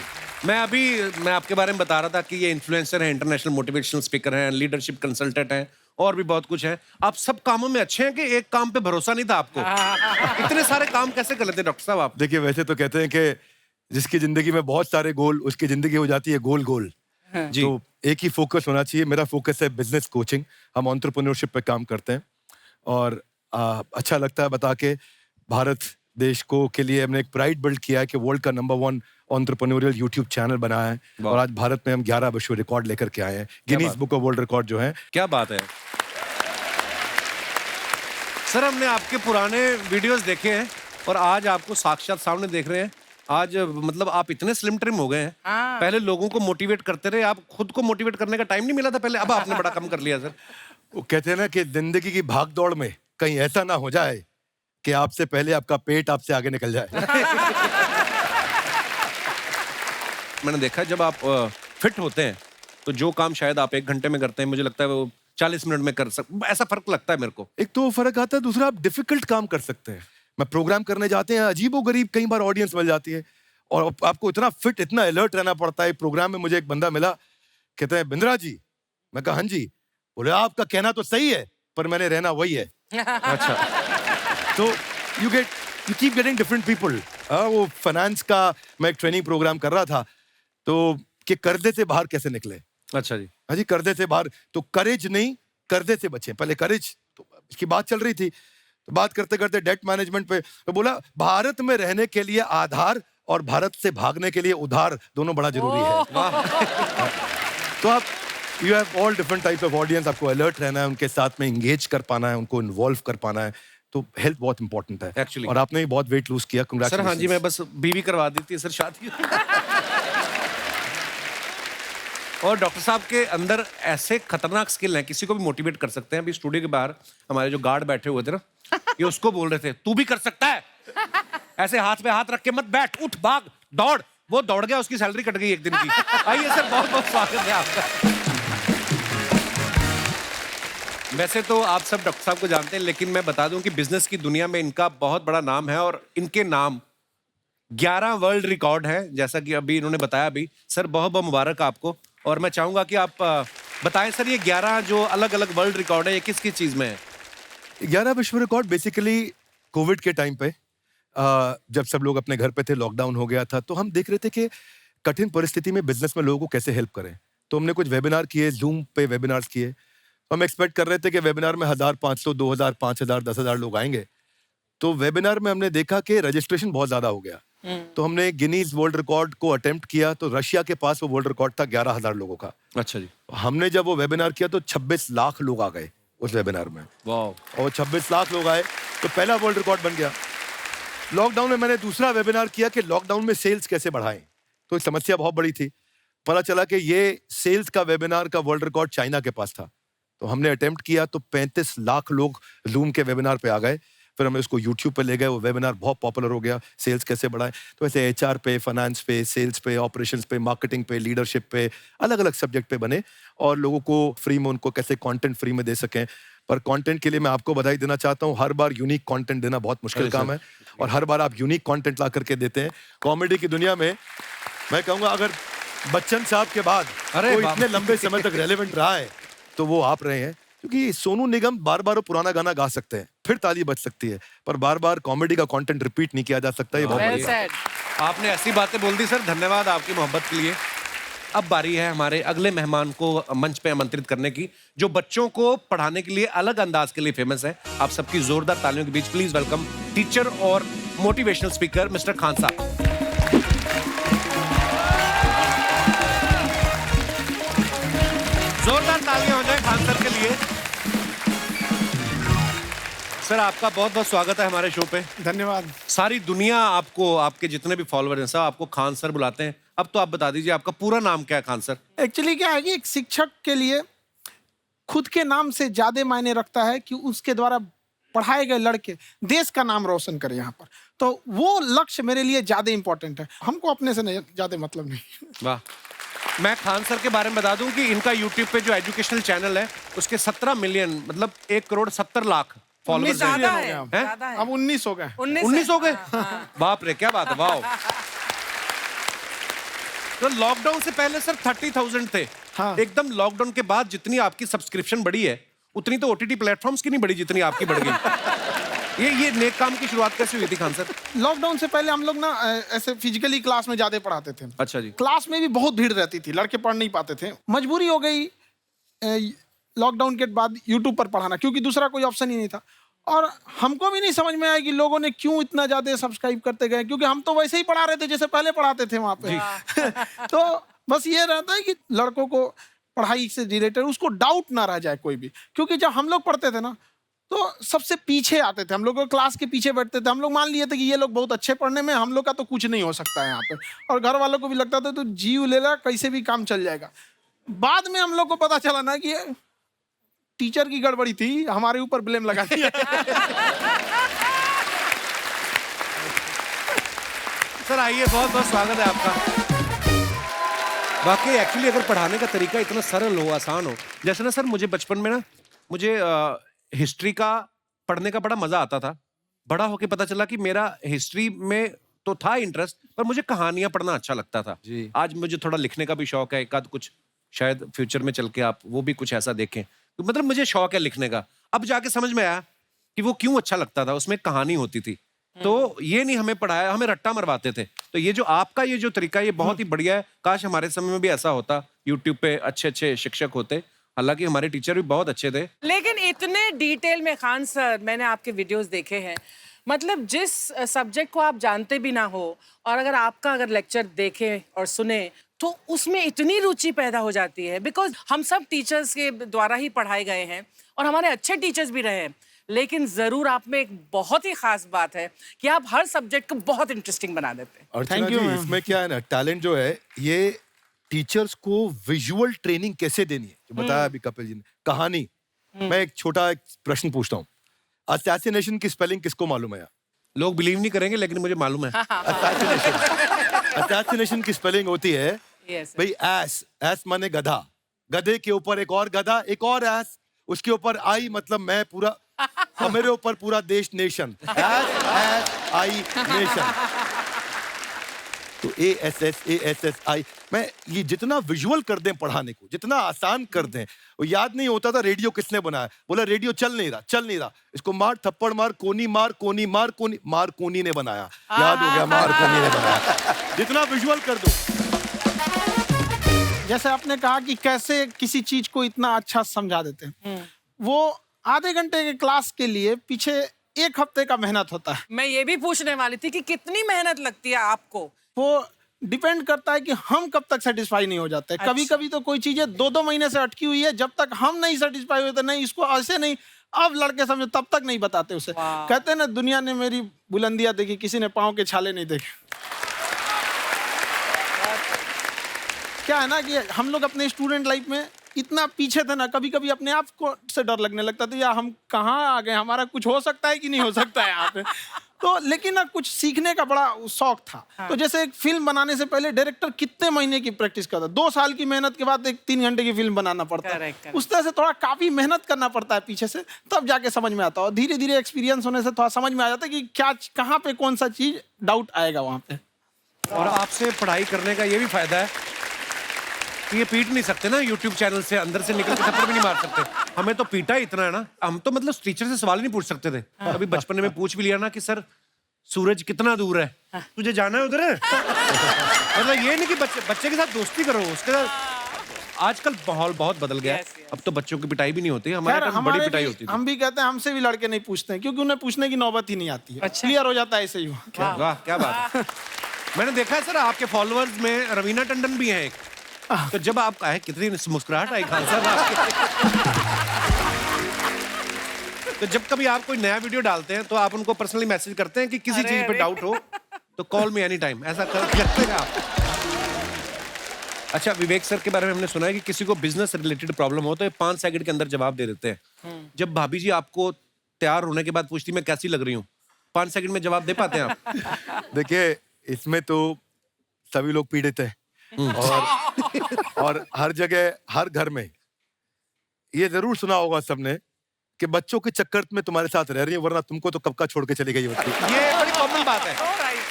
मैं आपके बारे में बता रहा था कि ये इन्फ्लुएंसर हैं, इंटरनेशनल मोटिवेशनल स्पीकर हैं, लीडरशिप कंसल्टेंट हैं और भी बहुत कुछ है। आप सब कामों में अच्छे हैं कि एक काम पे भरोसा नहीं था आपको? इतने सारे काम कैसे कर लेते डॉक्टर साहब आप? देखिए वैसे तो कहते हैं कि जिसकी जिंदगी में बहुत सारे गोल, उसकी जिंदगी हो जाती है गोल गोल। जी। तो एक ही फोकस होना चाहिए। मेरा फोकस है बिजनेस कोचिंग। हम एंटरप्रेन्योरशिप पे काम करते हैं और अच्छा लगता है बता के। भारत देश को के लिए हमने एक प्राइड बिल्ड किया है कि वर्ल्ड का नंबर 1 एंटरप्रेन्योरियल यूट्यूब चैनल बनाया है और आज भारत में हम 11 विश्व रिकॉर्ड लेकर के आए हैं। Guinness book of world record जो है। क्या बात है सर, हमने आपके पुराने वीडियोस देखे हैं और आज आपको साक्षात सामने देख रहे हैं। आज मतलब आप इतने स्लिम ट्रिम हो गए हैं। पहले लोगों को मोटिवेट करते रहे, आप खुद को मोटिवेट करने का टाइम नहीं मिला था पहले, अब आपने बड़ा कम कर लिया सर। वो कहते हैं ना कि जिंदगी की भाग दौड़ में कहीं ऐसा ना हो जाए कि आपसे पहले आपका पेट आपसे आगे निकल जाए। मैंने देखा जब आप फिट होते हैं तो जो काम शायद आप 1 घंटे में करते हैं, मुझे लगता है वो 40 मिनट में कर सकते। ऐसा फर्क लगता है मेरे को। एक तो फर्क आता है, दूसरा आप डिफिकल्ट काम कर सकते हैं। मैं प्रोग्राम करने जाते हैं, अजीबो गरीब कई बार ऑडियंस मिल जाती है और आपको इतना फिट, इतना अलर्ट रहना पड़ता है। प्रोग्राम में मुझे एक बंदा मिला, कहते हैं बिंद्रा जी। मैं कहा हाँ जी। बोले आपका कहना तो सही है पर मैंने रहना वही है। अच्छा। तो you keep getting different people. वो फाइनेंस का मैं एक ट्रेनिंग प्रोग्राम कर रहा था तो कि कर्जे से बाहर कैसे निकले। अच्छा जी। हाँ जी, कर्जे से बाहर। तो करेज नहीं, कर्जे से बचे। पहले करेज तो इसकी बात चल रही थी, तो बात करते करते डेट मैनेजमेंट पे तो बोला भारत में रहने के लिए आधार और भारत से भागने के लिए उधार दोनों बड़ा जरूरी है। तो आप you have all different type of audience. आपको अलर्ट रहना है, उनके साथ में इंगेज कर पाना है, उनको इन्वॉल्व कर पाना है। तो हेल्थ बहुत इंपॉर्टेंट है Actually. और आपने भी बहुत वेट लूज किया। Sir congratulations. हाँ जी, मैं बस बीवी करवा दी थी सर शादी। और डॉक्टर साहब के अंदर ऐसे खतरनाक स्किल हैं, किसी को भी मोटिवेट कर सकते हैं। अभी स्टूडियो के बाहर हमारे जो गार्ड बैठे हुए थे ना, ये उसको बोल रहे थे तू भी कर सकता है, ऐसे हाथ पे हाथ रख के मत बैठ, उठ भाग दौड़। वो दौड़ गया, उसकी सैलरी कट गई 1 दिन की। आइए सर, बहुत बहुत स्वागत है आपका। वैसे तो आप सब डॉक्टर साहब को जानते हैं, लेकिन मैं बता दूं कि बिजनेस की दुनिया में इनका बहुत बड़ा नाम है और इनके नाम 11 वर्ल्ड रिकॉर्ड है, जैसा कि अभी इन्होंने बताया। अभी सर बहुत बहुत मुबारक आपको। और मैं चाहूंगा कि आप बताएं सर, ये 11 जो अलग अलग वर्ल्ड रिकॉर्ड है, ये किस किस चीज में है? 11 विश्व रिकॉर्ड बेसिकली कोविड के टाइम पे जब सब लोग अपने घर पे थे, लॉकडाउन हो गया था, तो हम देख रहे थे कि कठिन परिस्थिति में बिजनेस में लोगों को कैसे हेल्प करें। तो हमने कुछ वेबिनार किए, जूम पे वेबिनार्स किए। हम एक्सपेक्ट कर रहे थे कि वेबिनार में 1500, 2000, 5000, 10,000 लोग आएंगे। तो वेबिनार में हमने देखा कि रजिस्ट्रेशन बहुत ज्यादा हो गया। तो हमने गिनीज वर्ल्ड रिकॉर्ड को अटेम्प्ट किया, तो रशिया के पास वो वर्ल्ड रिकॉर्ड था 11,000 लोगों का। अच्छा जी। हमने जब वो वेबिनार किया तो 26 लाख लोग आ गए उस वेबिनार में। वाह। और 26 लाख लोग आए तो पहला वर्ल्ड रिकॉर्ड बन गया। लॉकडाउन में मैंने दूसरा वेबिनार किया कि लॉकडाउन में सेल्स कैसे बढ़ाएं। तो एक समस्या बहुत बड़ी थी। पता चला कि ये सेल्स का वेबिनार का वर्ल्ड रिकॉर्ड चाइना के पास था। तो हमने अटेम्प्ट किया तो 35 लाख लोग जूम के वेबिनार पे आ गए। फिर हम इसको यूट्यूब पे ले गए, वो वेबिनार बहुत पॉपुलर हो गया। सेल्स कैसे बढ़ाएं, तो ऐसे एचआर पे, फाइनेंस पे, सेल्स पे, ऑपरेशंस पे, मार्केटिंग पे, लीडरशिप पे, अलग अलग सब्जेक्ट पे बने और लोगों को फ्री में उनको कैसे कंटेंट फ्री में दे सकें। पर कंटेंट के लिए मैं आपको बधाई देना चाहता हूँ। हर बार यूनिक कंटेंट देना बहुत मुश्किल काम है और हर बार आप यूनिक कंटेंट ला करके देते हैं। कॉमेडी की दुनिया में मैं कहूँगा अगर बच्चन साहब के बाद कोई इतने लंबे समय तक रेलेवेंट रहा है तो वो आप रहे हैं। क्योंकि सोनू निगम बार बार वो पुराना गाना गा सकते हैं, फिर ताली बज सकती है, पर बार बार कॉमेडी का कंटेंट रिपीट नहीं किया जा सकता। ये बहुत Well बढ़िया है। said. आपने ऐसी बातें बोल दी सर, धन्यवाद आपकी मोहब्बत के लिए। अब बारी है हमारे अगले मेहमान को मंच पे आमंत्रित करने की, जो बच्चों को पढ़ाने के लिए अलग अंदाज के लिए फेमस है। आप सबकी जोरदार तालियों के बीच प्लीज वेलकम टीचर और मोटिवेशनल स्पीकर मिस्टर खान साहब। जोरदार तालियां हो जाए खान सर के लिए। सर आपका बहुत बहुत स्वागत है हमारे शो पे। धन्यवाद। सारी दुनिया आपको, आपके जितने भी फॉलोअर हैं सब आपको खान सर बुलाते हैं। अब तो आप बता दीजिए आपका पूरा नाम क्या है खान सर? एक्चुअली क्या है कि एक शिक्षक के लिए खुद के नाम से ज्यादा मायने रखता है कि उसके द्वारा पढ़ाए गए लड़के देश का नाम रोशन करें यहाँ पर। तो वो लक्ष्य मेरे लिए ज्यादा इंपॉर्टेंट है। हमको अपने से नहीं ज्यादा मतलब नहीं। वाह। मैं खान सर के बारे में बता दूं कि इनका यूट्यूब पे जो एजुकेशनल चैनल है उसके 17 मिलियन मतलब 1,70,00,000 फॉलोअर्स ज्यादा हैं। है, हैं? ज्यादा है। अब 19 हो गए। 19 हो गए? बाप रे, क्या बात है, वाओ। तो लॉकडाउन से पहले सर 30,000 थे। हाँ। एकदम लॉकडाउन के बाद जितनी आपकी सब्सक्रिप्शन बढ़ी है उतनी तो ओटीटी प्लेटफॉर्म्स की नहीं बढ़ी जितनी आपकी बढ़ गई। ये नेक काम की शुरुआत कैसे हुई थी खान सर? लॉकडाउन से पहले हम लोग ना ऐसे फिजिकली क्लास में ज्यादा पढ़ाते थे। अच्छा जी। क्लास में भी बहुत भीड़ रहती थी, लड़के पढ़ नहीं पाते थे। मजबूरी हो गई लॉकडाउन के बाद यूट्यूब पर पढ़ाना, क्योंकि दूसरा कोई ऑप्शन ही नहीं था। और हमको भी नहीं समझ में आया कि लोगों ने क्यों इतना ज्यादा सब्सक्राइब करते गए, क्योंकि हम तो वैसे ही पढ़ा रहे थे जैसे पहले पढ़ाते थे वहां पे। तो बस ये रहता है कि लड़कों को पढ़ाई से रिलेटेड उसको डाउट ना रह जाए कोई भी, क्योंकि जब हम लोग पढ़ते थे ना तो सबसे पीछे आते थे, हम लोग क्लास के पीछे बैठते थे। हम लोग मान लिए थे कि ये लोग बहुत अच्छे पढ़ने में, हम लोग का तो कुछ नहीं हो सकता है यहाँ पे। और घर वालों को भी लगता था तो जीव ले ला, कैसे भी काम चल जाएगा। बाद में हम लोग को पता चला ना कि टीचर की गड़बड़ी थी, हमारे ऊपर ब्लेम लगा दिया। सर आइए, बहुत बहुत स्वागत है आपका। वाकई एक्चुअली अगर पढ़ाने का तरीका इतना सरल हो, आसान हो, जैसे ना सर मुझे बचपन में ना मुझे हिस्ट्री का पढ़ने का बड़ा मजा आता था। बड़ा होके पता चला कि मेरा हिस्ट्री में तो था इंटरेस्ट, पर मुझे कहानियां पढ़ना अच्छा लगता था। जी। आज मुझे थोड़ा लिखने का भी शौक है, एक आध कुछ शायद फ्यूचर में चल के आप वो भी कुछ ऐसा देखें। तो मतलब मुझे शौक है लिखने का। अब जाके समझ में आया कि वो क्यों अच्छा लगता था, उसमें कहानी होती थी। तो ये नहीं हमें पढ़ाया, हमें रट्टा मरवाते थे। तो ये जो आपका ये जो तरीका है ये बहुत ही बढ़िया है। काश हमारे समय में भी ऐसा होता, यूट्यूब पे अच्छे अच्छे शिक्षक होते। हालांकि हमारे टीचर भी बहुत अच्छे थे। लेकिन इतने डिटेल में खान सर, मैंने आपके वीडियोस देखे हैं, मतलब जिस सब्जेक्ट को आप जानते भी ना हो और अगर लेक्चर देखें और सुने तो उसमें इतनी रुचि पैदा हो जाती है। बिकॉज हम सब टीचर्स के द्वारा ही पढ़ाए गए हैं और हमारे अच्छे टीचर्स भी रहे हैं, लेकिन जरूर आप में एक बहुत ही खास बात है कि आप हर सब्जेक्ट को बहुत इंटरेस्टिंग बना देते हैं। अर्चना Thank you, जी, ma'am. इसमें क्या है ना, टैलेंट जो है ये टीचर्स को विजुअल ट्रेनिंग कैसे देनी है, जो बताया अभी कपिल जी ने। कहानी, मैं एक छोटा एक प्रश्न पूछता हूँ। असैसिनेशन की स्पेलिंग किसको मालूम है? लोग बिलीव नहीं करेंगे लेकिन मुझे मालूम है। असैसिनेशन की स्पेलिंग होती है Yes, भाई एस माने गधा, गधे के ऊपर एक और गधा, एक और एस, उसके ऊपर आई मतलब मैं पूरा, और मेरे ऊपर पूरा देश, नेशन। S I nation. तो ASSASSI, मैं ये जितना विजुअल कर दें पढ़ाने को, जितना आसान कर दें। वो याद नहीं होता था रेडियो किसने बनाया, बोला रेडियो चल नहीं रहा, इसको मार थप्पड़ मार, कोनी मार, कोनी मार, कोनी मार, कोनी ने बनाया। याद हो गया, मार कोनी ने बनाया। जितना विजुअल कर दो। जैसे आपने कहा कि कैसे किसी चीज को इतना अच्छा समझा देते हैं, वो आधे घंटे के क्लास के लिए पीछे 1 हफ्ते का मेहनत होता है। मैं ये भी पूछने वाली थी कि कितनी मेहनत लगती है आपको। वो डिपेंड करता है कि हम कब तक सेटिस्फाई नहीं हो जाते। कभी कभी तो कोई चीजें 2-2 महीने से अटकी हुई है, जब तक हम नहीं सेटिस्फाई होते, नहीं इसको ऐसे नहीं, अब लड़के समझो तब तक नहीं बताते उसे। कहते हैं ना, दुनिया ने मेरी बुलंदियां देखी, किसी ने पाँव के छाले नहीं देखे। क्या है ना कि हम लोग अपने स्टूडेंट लाइफ में इतना पीछे थे ना, कभी कभी अपने आप को से डर लगने लगता था, यार हम कहाँ आ गए, हमारा कुछ हो सकता है कि नहीं हो सकता है यहाँ पे। तो लेकिन ना कुछ सीखने का बड़ा शौक था। तो जैसे एक फिल्म बनाने से पहले डायरेक्टर कितने महीने की प्रैक्टिस करता है, 2 साल की मेहनत के बाद एक 3 घंटे की फिल्म बनाना पड़ता है। Correct. उस तरह से थोड़ा काफी मेहनत करना पड़ता है पीछे से, तब जाके समझ में आता है। और धीरे धीरे एक्सपीरियंस होने से थोड़ा समझ में आ जाता है कि क्या, कहाँ पे कौन सा चीज डाउट आएगा वहाँ पे। और आपसे पढ़ाई करने का ये भी फायदा है कि ये पीट नहीं सकते ना यूट्यूब चैनल से, अंदर से निकल के थप्पड़ भी नहीं मार सकते। हमें तो पीटा इतना है ना, हम तो मतलब टीचर से सवाल नहीं पूछ सकते थे। अभी बचपन में पूछ भी लिया ना कि सर सूरज कितना दूर है, तुझे जाना है उधर है। मतलब ये नहीं कि बच्चे के साथ दोस्ती करो, उसके साथ आजकल माहौल बहुत बदल गया है। अब तो बच्चों की पिटाई भी नहीं होती, हमारे टाइम बड़ी पिटाई होती थी। हम भी कहते हैं, हमसे भी लड़के नहीं पूछते हैं, क्योंकि उन्हें पूछने की नौबत ही नहीं आती है। अच्छा। क्लियर हो जाता है ऐसे ही। वाह क्या बात है। मैंने देखा है सर आपके फॉलोअर्स में रवीना टंडन भी है एक। तो जब आप आए, कितनी मुस्कुराहट आई खान साहब आपके। तो जब कभी आप कोई नया वीडियो डालते हैं तो आप उनको पर्सनली मैसेज करते हैं कि किसी चीज पे डाउट हो तो कॉल मी एनी टाइम, ऐसा करते हैं आप? अच्छा, विवेक सर के बारे में हमने सुना है कि किसी को बिजनेस रिलेटेड प्रॉब्लम हो तो ये 5 सेकंड के अंदर जवाब दे देते हैं। जब भाभी जी आपको तैयार होने के बाद पूछती मैं कैसी लग रही हूँ, 5 सेकंड में जवाब दे पाते हैं आप? देखिए, इसमें तो सभी लोग पीड़ित हैं और और हर जगह हर घर में ये जरूर सुना होगा सबने कि बच्चों के चक्कर में तुम्हारे साथ रह रही है, वरना तुमको तो कब का छोड़ के चली गई होती। ये बड़ी कॉमन बात है। So right.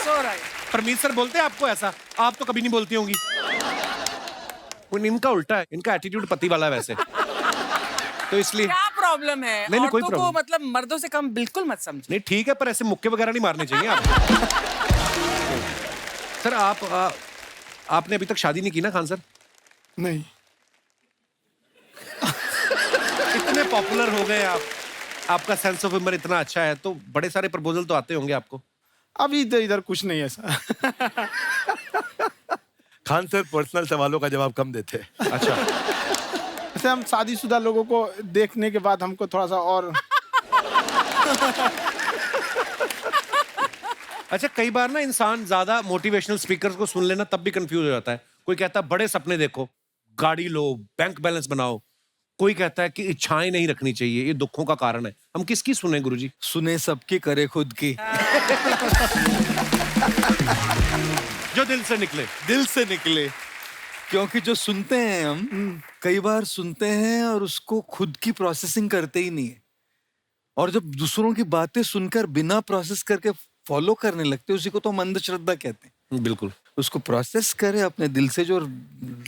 So right. Parmeet sir बोलते हैं आपको ऐसा? आप तो कभी नहीं बोलती होंगी। इनका उल्टा है, इनका एटीट्यूड पति वाला है वैसे, तो इसलिए। क्या प्रॉब्लम है? नहीं, कोई औरतों को problem। मतलब मर्दों से कम बिल्कुल मत समझो। नहीं ठीक है, पर ऐसे मुक्के वगैरह नहीं मारने चाहिए आपको। सर आपने अभी तक शादी नहीं की ना खान सर? नहीं, इतने पॉपुलर हो गए आप, आपका सेंस ऑफ ह्यूमर इतना अच्छा है, तो बड़े सारे प्रपोजल तो आते होंगे आपको। अभी तो इधर कुछ नहीं है ऐसा। खान सर पर्सनल सवालों का जवाब कम देते हैं। अच्छा। ऐसे हम शादीशुदा लोगों को देखने के बाद हमको थोड़ा सा और अच्छा, कई बार ना इंसान ज्यादा मोटिवेशनल स्पीकर्स को सुन लेना तब भी कंफ्यूज हो जाता है। कोई कहता है बड़े सपने देखो, गाड़ी लो, बैंक बैलेंस बनाओ। कोई कहता है कि इच्छाएं नहीं रखनी चाहिए, ये दुखों का कारण है। हम किसकी सुने गुरुजी? सुने सबकी, करे खुद की। जो दिल से निकले। दिल से निकले। क्योंकि जो सुनते हैं हम कई बार सुनते हैं और उसको खुद की प्रोसेसिंग करते ही नहीं है, और जब दूसरों की बातें सुनकर बिना प्रोसेस करके फॉलो करने लगते हैं, उसी को तो हम अंधश्रद्धा कहते हैं। बिल्कुल। उसको प्रोसेस करें, अपने दिल से जो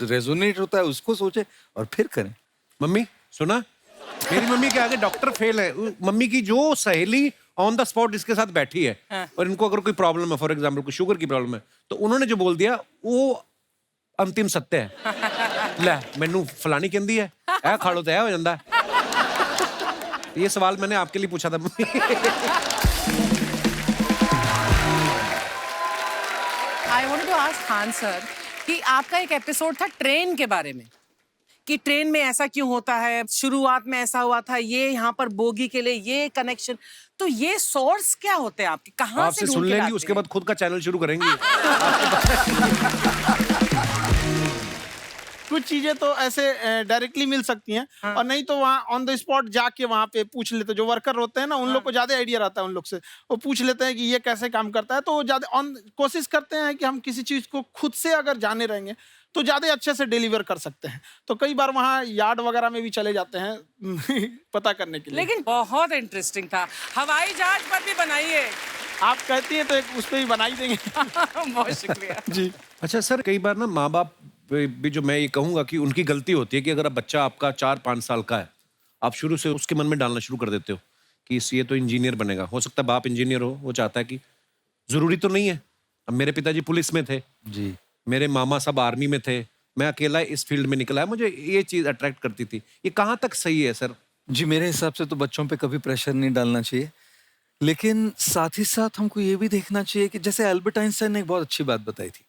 रेजोनेट होता है उसको सोचे और फिर करें। मम्मी सुना, मेरी मम्मी के आगे डॉक्टर फेल है। मम्मी की जो सहेली ऑन द स्पॉट इसके साथ बैठी है, और इनको अगर कोई प्रॉब्लम है, फॉर एग्जाम्पल कोई शुगर की प्रॉब्लम है, तो उन्होंने जो बोल दिया वो अंतिम सत्य है। ले मैनू फलानी कहती है, ऐ खाड़ो तो ऐ हो जाता है। ये सवाल मैंने आपके लिए पूछा था mummy. I wanted to ask Khan sir कि आपका एक एपिसोड था ट्रेन के बारे में, कि ट्रेन में ऐसा क्यों होता है, शुरुआत में ऐसा हुआ था, ये यहाँ पर बोगी के लिए ये कनेक्शन, तो ये सोर्स क्या होते हैं आपके, कहाँ आपसे से सुन ढूंढ के लेंगी, लाते उसके हैं? बाद खुद का चैनल शुरू करेंगी। कुछ चीजें तो ऐसे डायरेक्टली मिल सकती हैं, और नहीं तो वहाँ ऑन द स्पॉट जाके वहाँ पे पूछ लेते। जो वर्कर होते हैं ना, उन लोग को ज्यादा आइडिया रहता है, उन लोग से वो पूछ लेते हैं कि ये कैसे काम करता है। तो वो ज्यादा कोशिश करते हैं कि हम किसी चीज को खुद से अगर जाने रहेंगे तो ज्यादा अच्छे से डिलीवर कर सकते हैं। तो कई बार वहाँ यार्ड वगैरह में भी चले जाते हैं पता करने के लिए। लेकिन बहुत इंटरेस्टिंग था। हवाई जहाज पर भी बनाइए। आप कहती हैं तो एक उस पर भी बना ही देंगे। बहुत शुक्रिया जी। अच्छा सर, कई बार ना माँ बाप भी, जो मैं ये कहूंगा कि उनकी गलती होती है कि अगर अब बच्चा आपका 4-5 साल का है, आप शुरू से उसके मन में डालना शुरू कर देते हो कि ये तो इंजीनियर बनेगा। हो सकता है बाप इंजीनियर हो, वो चाहता है कि जरूरी तो नहीं है। अब मेरे पिताजी पुलिस में थे जी, मेरे मामा सब आर्मी में थे, मैं अकेला इस फील्ड में निकला है, मुझे ये चीज अट्रैक्ट करती थी। ये कहाँ तक सही है सर? जी मेरे हिसाब से तो बच्चों पे कभी प्रेशर नहीं डालना चाहिए, लेकिन साथ ही साथ हमको ये भी देखना चाहिए कि जैसे एल्बर्ट आइंस्टाइन ने एक बहुत अच्छी बात बताई थी,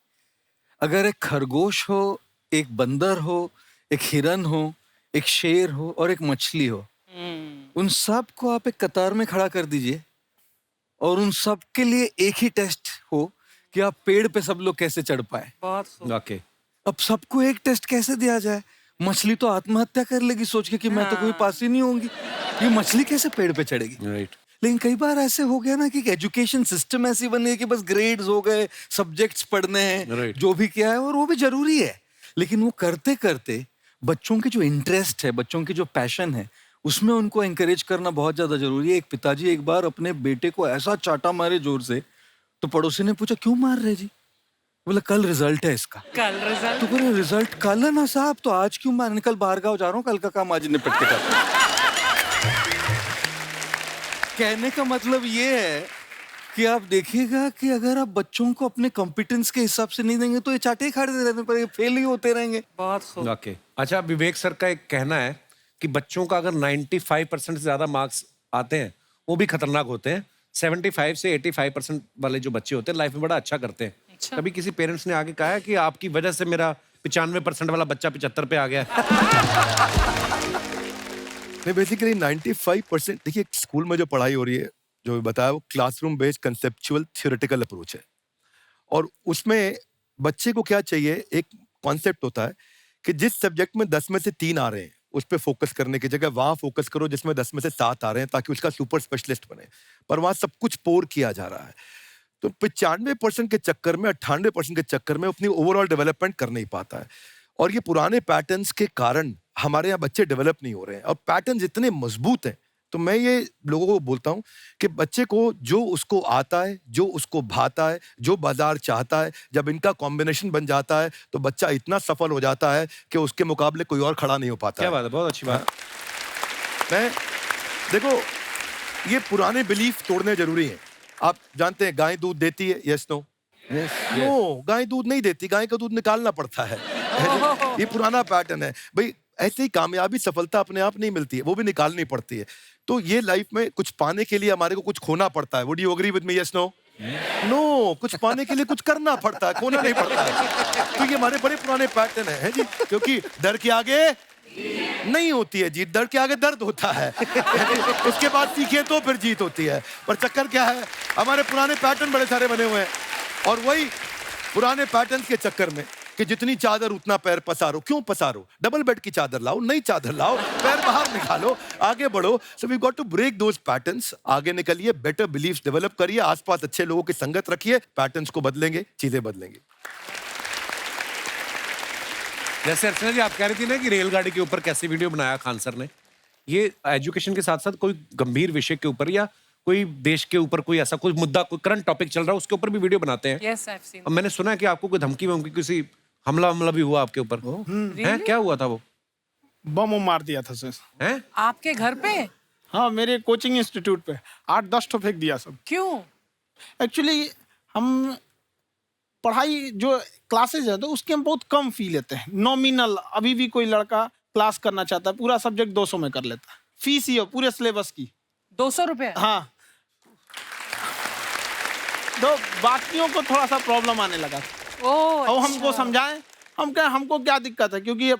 अगर एक खरगोश हो, एक बंदर हो, एक हिरन हो, एक शेर हो और एक मछली हो, उन सब को आप एक कतार में खड़ा कर दीजिए और उन सब के लिए एक ही टेस्ट हो कि आप पेड़ पे सब लोग कैसे चढ़ पाए। बहुत खूब। ओके। अब सबको एक टेस्ट कैसे दिया जाए? मछली तो आत्महत्या कर लेगी सोच के कि मैं तो कोई पास ही नहीं होंगी, ये मछली कैसे पेड़ पे चढ़ेगी? राइट। लेकिन कई बार ऐसे हो गया ना कि एजुकेशन सिस्टम ऐसी बन गई कि बस ग्रेड्स हो गए, सब्जेक्ट्स पढ़ने हैं, Right. जो भी किया है, और वो भी जरूरी है, लेकिन वो करते करते बच्चों के जो इंटरेस्ट है, बच्चों की जो पैशन है, उसमें उनको एंकरेज करना बहुत ज्यादा जरूरी है। एक पिताजी एक बार अपने बेटे को ऐसा चाटा मारे जोर से, तो पड़ोसी ने पूछा क्यों मार रहे जी? बोला कल रिजल्ट है इसका। कल रिजल्ट? तो बोले रिजल्ट कल है ना साहब, तो आज क्यों मारने? कल बाहर गाँव जा रहा हूँ, कल का काम आज निपट के कर। कहने का मतलब ये है कि आप देखिएगा कि अगर आप बच्चों को अपने कॉम्पिटेंस के हिसाब से नहीं देंगे तो ये चाटे खाते रहने पर फेल ही होते रहेंगे। बहुत खूब। ओके। अच्छा, विवेक सर का एक कहना है कि बच्चों का अगर 95% से ज्यादा मार्क्स आते हैं वो भी खतरनाक होते हैं। 75 से 85% वाले जो बच्चे होते हैं लाइफ में बड़ा अच्छा करते हैं। अच्छा। कभी किसी पेरेंट्स ने आगे कहा है कि आपकी वजह से मेरा 95% वाला बच्चा 75 पे आ गया? नहीं, बेसिकली 95% देखिए स्कूल में जो पढ़ाई हो रही है, जो बताया, वो classroom based conceptual theoretical approach है, और उसमें बच्चे को क्या चाहिए, एक कॉन्सेप्ट होता है कि जिस सब्जेक्ट में 10 में से 3 आ रहे हैं उस पर फोकस करने की जगह वहां फोकस करो जिसमें 10 में से 7 आ रहे हैं, ताकि उसका सुपर स्पेशलिस्ट बने। पर वहां सब कुछ पोर किया जा रहा है। तो 95% के चक्कर में, 98% के चक्कर में अपनी ओवरऑल डेवलपमेंट कर नहीं पाता है। और ये पुराने पैटर्न्स के कारण हमारे यहाँ बच्चे डेवलप नहीं हो रहे हैं। और पैटर्न्स इतने मजबूत हैं, तो मैं ये लोगों को बोलता हूँ कि बच्चे को जो उसको आता है, जो उसको भाता है, जो बाजार चाहता है, जब इनका कॉम्बिनेशन बन जाता है तो बच्चा इतना सफल हो जाता है कि उसके मुकाबले कोई और खड़ा नहीं हो पाता। क्या बात है, बहुत अच्छी बात। मैं देखो, ये पुराने बिलीफ तोड़ने जरूरी हैं। आप जानते हैं गाय दूध देती है, यस नो? नो, गाय दूध नहीं देती, गाय का दूध निकालना पड़ता है। ये पुराना पैटर्न है भाई। ऐसे ही कामयाबी, सफलता अपने आप नहीं मिलती है, वो भी निकालनी पड़ती है। तो ये लाइफ में कुछ पाने के लिए हमारे को कुछ खोना पड़ता है। Would you agree with me, yes no? No, कुछ पाने के लिए कुछ करना पड़ता है, खोना नहीं पड़ता है। तो ये हमारे बड़े पुराने पैटर्न है जी, क्योंकि डर के आगे नहीं होती है जीत, डर के आगे दर्द होता है। उसके बाद सीखे तो फिर जीत होती है। पर चक्कर क्या है, हमारे पुराने पैटर्न बड़े सारे बने हुए हैं, और वही पुराने पैटर्न के चक्कर में कि जितनी चादर उतना पैर पसारो। क्यों पसारो? डबल बेड की चादर लाओ, नई चादर लाओ, पैर बाहर निकालो, आगे बढ़ो। So we got to break those patterns. आगे निकलिए, बेटर बिलीव्स डेवलप करिए, आसपास अच्छे लोगों की संगत रखिए, पैटर्न्स को बदलेंगे, चीजें बदलेंगी। जैसे अर्चना जी आप कह रही थी ना कि रेलगाड़ी के ऊपर कैसे वीडियो बनाया खान सर ने, ये एजुकेशन के साथ साथ कोई गंभीर विषय के ऊपर या कोई देश के ऊपर कोई ऐसा कोई मुद्दा, कोई करंट टॉपिक चल रहा है, उसके ऊपर भी वीडियो बनाते हैं। Yes, I've seen. अब मैंने सुना है कि आपको कोई धमकी वमकी, किसी हमला भी हुआ आपके ऊपर, हैं? क्या हुआ था वो? बम मार दिया था सर। हैं? आपके घर पे? हाँ, मेरे कोचिंग इंस्टीट्यूट पे 8-10 ठो फेंक दिया सब। क्यों? एक्चुअली हम पढ़ाई जो क्लासेज है तो उसके हम बहुत कम फी लेते हैं। नॉमिनल, अभी भी कोई लड़का क्लास करना चाहता है, पूरा सब्जेक्ट 200 में कर लेता है। फीस ही हो पूरे सिलेबस की 200 रुपए? हाँ। तो बाकियों को थोड़ा सा प्रॉब्लम आने लगा ओह, और हमको समझाएं, हम क्या, हमको क्या दिक्कत है, क्योंकि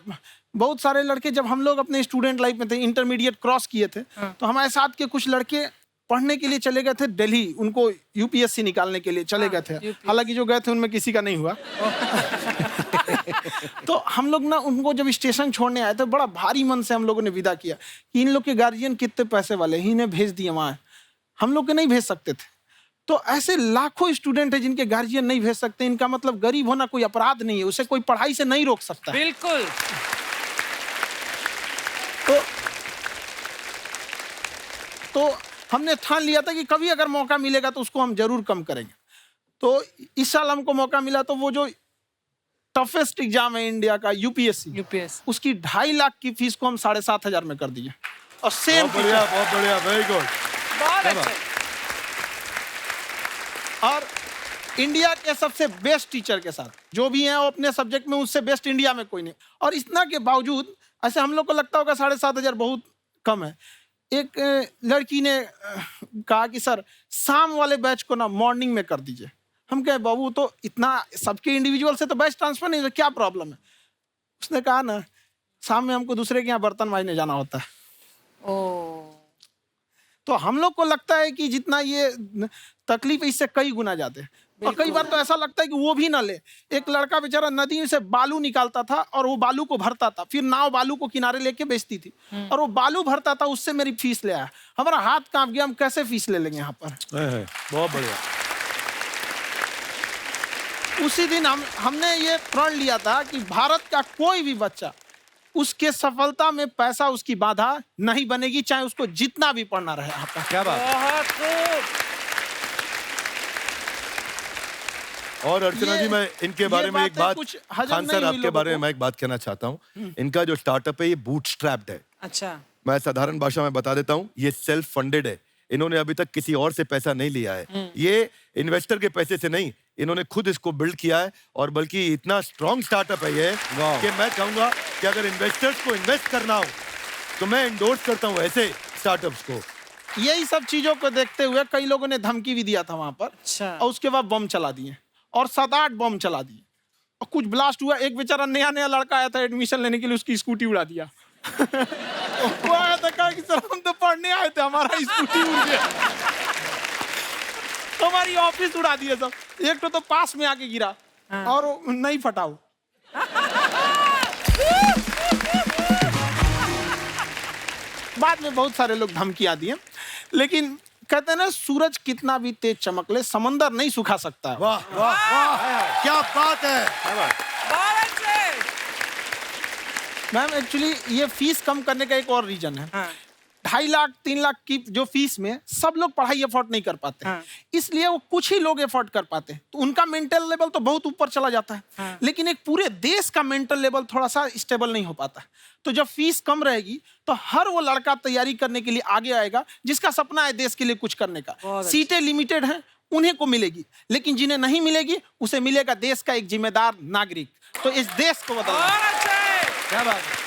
बहुत सारे लड़के जब हम लोग अपने स्टूडेंट लाइफ में थे, इंटरमीडिएट क्रॉस किए थे, तो हमारे साथ के कुछ लड़के पढ़ने के लिए चले गए थे दिल्ली, उनको यूपीएससी निकालने के लिए चले गए थे। हालांकि जो गए थे उनमें किसी का नहीं हुआ। तो हम लोग ना उनको जब स्टेशन छोड़ने आए तो बड़ा भारी मन से हम लोगों ने विदा किया कि इन लोग के गार्जियन कितने पैसे वाले हैं, इन्हें भेज दिए वहाँ, हम लोग के नहीं भेज सकते थे। तो ऐसे लाखों स्टूडेंट हैं जिनके गार्जियन नहीं भेज सकते। इनका मतलब गरीब होना कोई अपराध नहीं है, उसे कोई पढ़ाई से नहीं रोक सकता। बिल्कुल। तो हमने ठान लिया था कि कभी अगर मौका मिलेगा तो उसको हम जरूर कम करेंगे। तो इस साल हमको मौका मिला, तो वो जो टफेस्ट एग्जाम है इंडिया का, यूपीएससी, उसकी 2.5 लाख की फीस को हम 7,500 में कर दिए। और सेम, बहुत बढ़िया, वेरी गुड। बहुत अच्छा। और इंडिया के सबसे बेस्ट टीचर के साथ जो भी हैं वो अपने सब्जेक्ट में उससे बेस्ट इंडिया में कोई नहीं। और इतना के बावजूद ऐसे हम लोग को लगता होगा 7,500 बहुत कम है। एक लड़की ने कहा कि सर शाम वाले बैच को ना मॉर्निंग में कर दीजिए। हम कहे बाबू तो इतना सबके इंडिविजुअल से तो बैच ट्रांसफर नहीं, तो क्या प्रॉब्लम है? उसने कहा ना शाम में हमको दूसरे के यहाँ बर्तन मांजने जाना होता है। तो हम लोग को लगता है कि जितना ये तकलीफ इससे कई गुना ज्यादा है। और कई बार तो ऐसा लगता है कि वो भी ना ले। एक लड़का बेचारा नदी से बालू निकालता था और वो बालू को भरता था, फिर नाव बालू को किनारे लेके बेचती थी, और वो बालू भरता था, उससे मेरी फीस ले आया। हमारा हाथ कांप गया, हम कैसे फीस ले लेंगे यहाँ पर। बहुत बढ़िया। उसी दिन हमने ये प्रण लिया था कि भारत का कोई भी बच्चा उसके सफलता में पैसा उसकी बाधा नहीं बनेगी, चाहे उसको जितना भी पढ़ना रहे यहाँ पर। क्या बात है। बहुत खूब। और अर्चना जी, मैं इनके बारे में एक बात, खान सर आपके बारे में मैं एक बात कहना चाहता हूँ। इनका जो स्टार्टअप है ये बूटस्ट्रैप्ड है। अच्छा। मैं साधारण भाषा में बता देता हूँ, ये सेल्फ फंडेड है। इन्होंने अभी तक किसी और से पैसा नहीं लिया है। ये इन्वेस्टर के पैसे से नहीं, इन्होंने खुद इसको बिल्ड किया है। और बल्कि इतना स्ट्रॉन्ग स्टार्टअप है ये कि मैं कहूंगा कि अगर इन्वेस्टर्स को इन्वेस्ट करना हो तो मैं इंडोर्स करता हूँ ऐसे स्टार्टअप्स को। यही सब चीजों को देखते हुए कई लोगों ने धमकी भी दिया था वहां पर। अच्छा। और उसके बाद बम चला दिए, और 7-8 बम चला दिए, और कुछ ब्लास्ट हुआ। एक बेचारा नया लड़का आया था एडमिशन लेने के लिए, उसकी स्कूटी उड़ा दिया। वो आया था, कहा कि सर हम तो पढ़ने आए थे, हमारा स्कूटी उड़ गया। हमारी ऑफिस उड़ा दिए सब। एक तो पास में आके गिरा और नहीं फटा वो। बाद में बहुत सारे लोग धमकियां दिए, लेकिन कहते हैं ना, सूरज कितना भी तेज चमक ले, समंदर नहीं सुखा सकता। वाह वाह वाह, क्या बात है। बहुत अच्छे। मैम एक्चुअली ये फीस कम करने का एक और रीजन है। 2.5 लाख 3 लाख की जो फीस में सब लोग पढ़ाई अफोर्ड नहीं कर पाते, इसलिए वो कुछ ही लोग अफोर्ड कर पाते हैं, तो उनका मेंटल लेवल तो बहुत ऊपर चला जाता है, लेकिन एक पूरे देश का मेंटल लेवल थोड़ा सा स्टेबल नहीं हो पाता। तो जब फीस कम रहेगी तो हर वो लड़का तैयारी करने के लिए आगे आएगा जिसका सपना है देश के लिए कुछ करने का। सीटें लिमिटेड हैं, उन्हें को मिलेगी, लेकिन जिन्हें नहीं मिलेगी उसे मिलेगा देश का एक जिम्मेदार नागरिक। तो इस देश को बदलना। क्या बात है।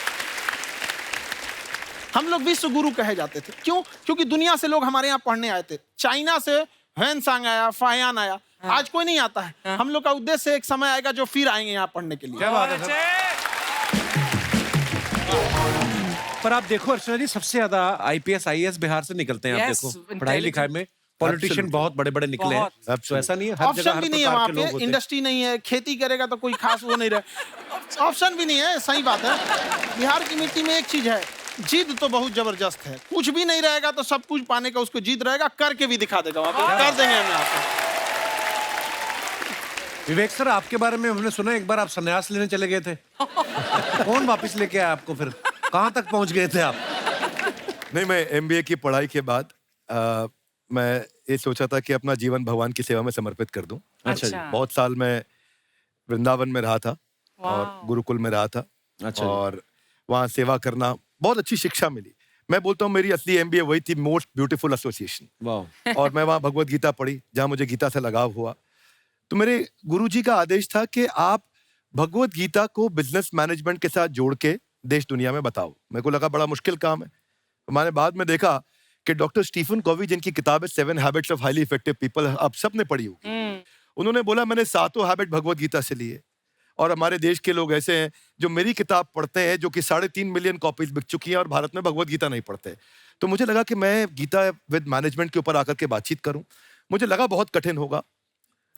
हम लोग विश्व गुरु कहे जाते थे, क्यों? क्योंकि दुनिया से लोग हमारे यहाँ पढ़ने आए थे। चाइना से ह्वेनसांग आया, फायान आया, आज कोई नहीं आता है। हम लोग का उद्देश्य एक समय आएगा जो फिर आएंगे यहाँ पढ़ने के लिए। क्या बात है सर। पर आप देखो अर्चना जी, सबसे ज्यादा IPS IAS बिहार से निकलते हैं। आप Yes, देखो पढ़ाई लिखाई में पॉलिटिशियन बहुत बड़े बड़े निकले हैं, तो ऐसा नहीं है हर जगह ऑप्शन हर भी नहीं है प्रकार वहाँ के लोग पे, होते हैं। इंडस्ट्री नहीं है, खेती करेगा तो कोई खास वो नहीं रहे, ऑप्शन भी नहीं है। सही बात है। बिहार की मिट्टी में एक चीज है, जिद तो बहुत जबरदस्त है। कुछ भी नहीं रहेगा तो सब कुछ पाने का उसको जिद रहेगा, करके भी दिखा देगा, वहाँ पे कर देंगे हम यहाँ पे। विवेक सर, आपके बारे में हमने सुना एक बार आप संन्यास लेने चले गए थे। कौन वापस लेके आया आपको? फिर कहाँ तक पहुंच गए थे आप? नहीं, मैं MBA की पढ़ाई के बाद मैं ये सोचा था कि अपना जीवन भगवान की सेवा में समर्पित कर दूं। अच्छा जी। बहुत साल मैं वृंदावन में रहा था और गुरुकुल में रहा था। अच्छा जी। और वहाँ सेवा करना, बहुत अच्छी शिक्षा मिली। मैं बोलता हूँ मेरी असली MBA वही थी, मोस्ट ब्यूटीफुल एसोसिएशन। वाह। और मैं वहाँ भगवत गीता पढ़ी, जहाँ मुझे गीता से लगाव हुआ। तो मेरे गुरुजी का आदेश था कि आप भगवत गीता को बिजनेस मैनेजमेंट के साथ जोड़ के देश दुनिया में बताओ। मेरे को लगा बड़ा मुश्किल काम है। मैंने बाद में देखा कि डॉक्टर स्टीफन कॉवी, जिनकी किताब है 7 habits of highly effective people, आप सबने पढ़ी होगी, उन्होंने बोला मैंने 7 हैबिट भगवत गीता से लिए। और हमारे देश के लोग ऐसे हैं जो मेरी किताब पढ़ते हैं, जो कि 3.5 मिलियन कॉपीज बिक चुकी हैं, और भारत में भगवत गीता नहीं पढ़ते। तो मुझे लगा कि मैं गीता विद मैनेजमेंट के ऊपर आकर के बातचीत करूं। मुझे लगा बहुत कठिन होगा,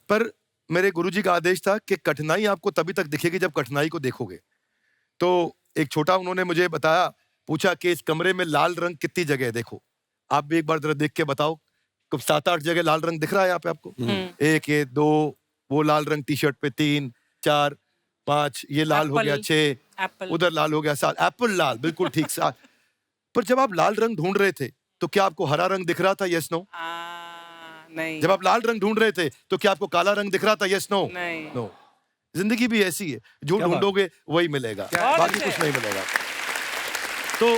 पर मेरे गुरुजी का आदेश था कि कठिनाई आपको तभी तक दिखेगी जब कठिनाई को देखोगे। तो एक छोटा उन्होंने मुझे बताया, पूछा कि इस कमरे में लाल रंग कितनी जगह है, देखो आप भी एक बार जरा देख के बताओ। कुछ 7-8 जगह लाल रंग दिख रहा है यहाँ पे आपको? 1 ये 2, वो लाल रंग टी शर्ट पे 3 4 5, ये लाल हो गया 6, उधर लाल हो गया 7, एप्पल लाल, बिल्कुल ठीक 7। पर जब आप लाल रंग ढूंढ रहे थे तो क्या आपको हरा रंग दिख रहा था? Yes no? नहीं। जब आप लाल रंग ढूंढ रहे थे तो क्या आपको काला रंग दिख रहा था? Yes no? नहीं। नो। जिंदगी भी ऐसी है, जो ढूंढोगे वही मिलेगा, बाकी कुछ नहीं मिलेगा। तो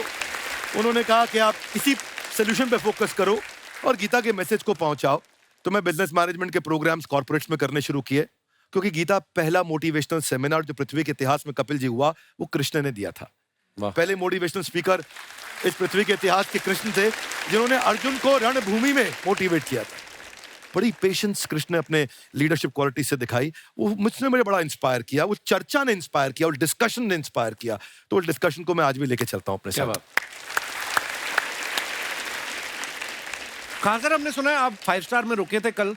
उन्होंने कहा कि आप इसी सोल्यूशन पे फोकस करो और गीता के मैसेज को पहुंचाओ। तो मैं बिजनेस मैनेजमेंट के प्रोग्राम्स कॉर्पोरेट्स में करने शुरू किए, क्योंकि गीता पहला मोटिवेशनल सेमिनार जो पृथ्वी के इतिहास में कपिल जी हुआ, वो कृष्ण ने दिया था। पहले मोटिवेशनल स्पीकर इस पृथ्वी के इतिहास के कृष्ण थे, जिन्होंने अर्जुन को रणभूमि में मोटिवेट किया था। बड़ी पेशेंस कृष्ण ने अपने लीडरशिप क्वालिटी से दिखाई। वो मुझसे मुझे बड़ा इंस्पायर किया, वो चर्चा ने इंस्पायर किया, और डिस्कशन ने इंस्पायर किया। तो उस डिस्कशन को मैं आज भी लेके चलता हूं अपने साथ। कहाँ सर, हमने सुना है आप 5 स्टार में रुके थे कल,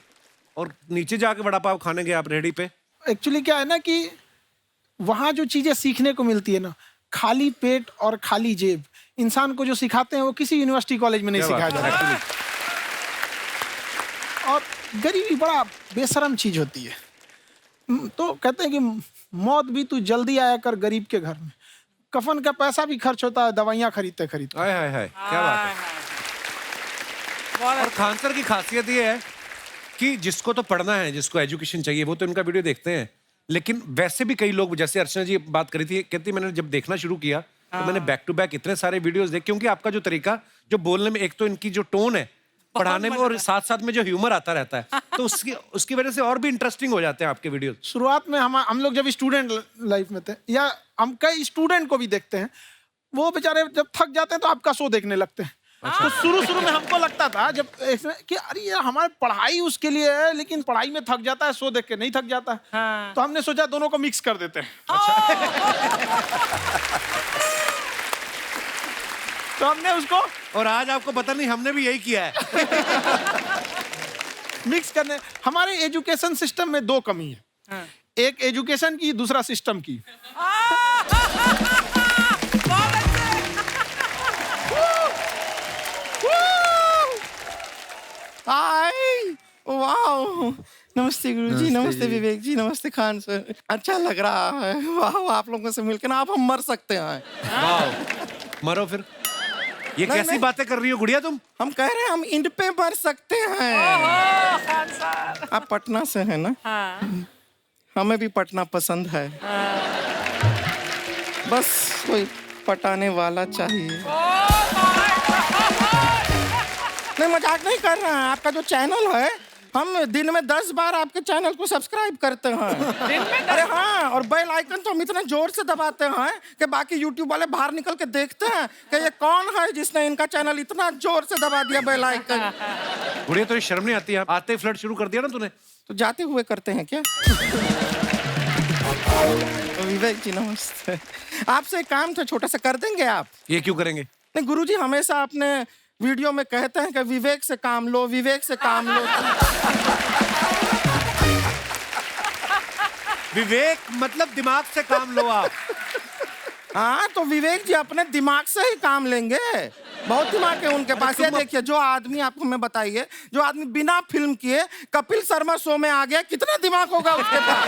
और नीचे जाके वड़ा पाव खाने गए आप रेहड़ी पे। एक्चुअली क्या है ना कि वहाँ जो चीजें सीखने को मिलती है ना, खाली पेट और खाली जेब इंसान को जो सिखाते हैं वो किसी यूनिवर्सिटी कॉलेज में नहीं सिखाया जाता। और गरीबी बड़ा बेशरम चीज होती है। तो कहते हैं कि मौत भी तू जल्दी आया कर गरीब के घर में। कफन का पैसा भी खर्च होता है दवाइयाँ खरीदते खरीदते। हाय हाय हाय, क्या बात है। और खान सर की खासियत ये है कि जिसको तो पढ़ना है, जिसको एजुकेशन चाहिए, वो तो इनका वीडियो देखते हैं। लेकिन वैसे भी कई लोग, जैसे अर्चना जी बात करी थी, कहती मैंने जब देखना शुरू किया तो मैंने बैक टू बैक इतने सारे वीडियोस देखे, क्योंकि आपका जो तरीका जो बोलने में, एक तो इनकी जो टोन है पढ़ाने में, और साथ साथ में जो ह्यूमर आता रहता है, तो उसकी वजह से और भी इंटरेस्टिंग हो जाते हैं आपके वीडियो। शुरुआत में हम लोग जब स्टूडेंट लाइफ में थे, या हम कई स्टूडेंट को भी देखते हैं, वो बेचारे जब थक जाते हैं तो आपका शो देखने लगते हैं। तो शुरू में हमको लगता था जब कि अरे ये हमारी पढ़ाई उसके लिए है, लेकिन पढ़ाई में थक जाता है, शो देख के नहीं थक जाता। तो हमने सोचा दोनों को मिक्स कर देते हैं। तो हमने उसको, और आज आपको पता नहीं हमने भी यही किया है। मिक्स करने। हमारे एजुकेशन सिस्टम में 2 कमी है, एक एजुकेशन की, दूसरा सिस्टम की। हाय वाह, नमस्ते गुरुजी, नमस्ते विवेक जी, नमस्ते खान सर। अच्छा लग रहा है, वाह आप लोगों से मिलकर ना आप हम मर सकते हैं। वाह, मरो फिर। ये नहीं, कैसी नहीं। बातें कर रही हो गुड़िया तुम? हम कह रहे हैं हम इंड पे मर सकते हैं। ओहो, खान सर। आप पटना से हैं ना? हाँ। हमें भी पटना पसंद है, बस कोई पटाने वाला चाहिए। नहीं मजाक नहीं कर रहे हैं, आपका जो चैनल है हम दिन में 10 बार आपके चैनल को सब्सक्राइब करते हैं। दिन में अरे हाँ, और बेल आइकन तो हम इतना जोर से दबाते हैं कि बाकी यूट्यूब वाले बाहर निकल के देखते हैं कि ये कौन है जिसने इनका चैनल इतना जोर से दबा दिया बेल आइकन। गुड़िया तो ये शर्म नहीं आती है? आते ही फ्लर्ट शुरू कर दिया ना तूने। तो जाते हुए करते हैं क्या? विवेक जी नमस्ते, आपसे एक काम था छोटा सा, कर देंगे आप? ये क्यों करेंगे? नहीं गुरुजी हमेशा अपने वीडियो में कहते हैं कि विवेक से काम लो, विवेक से काम लो। विवेक मतलब दिमाग से काम लो आप। हाँ तो विवेक जी अपने दिमाग से ही काम लेंगे, बहुत दिमाग है उनके पास। ये देखिए जो आदमी, आप हमें बताइए, जो आदमी बिना फिल्म किए कपिल शर्मा शो में आ गया, कितना दिमाग होगा उसके पास।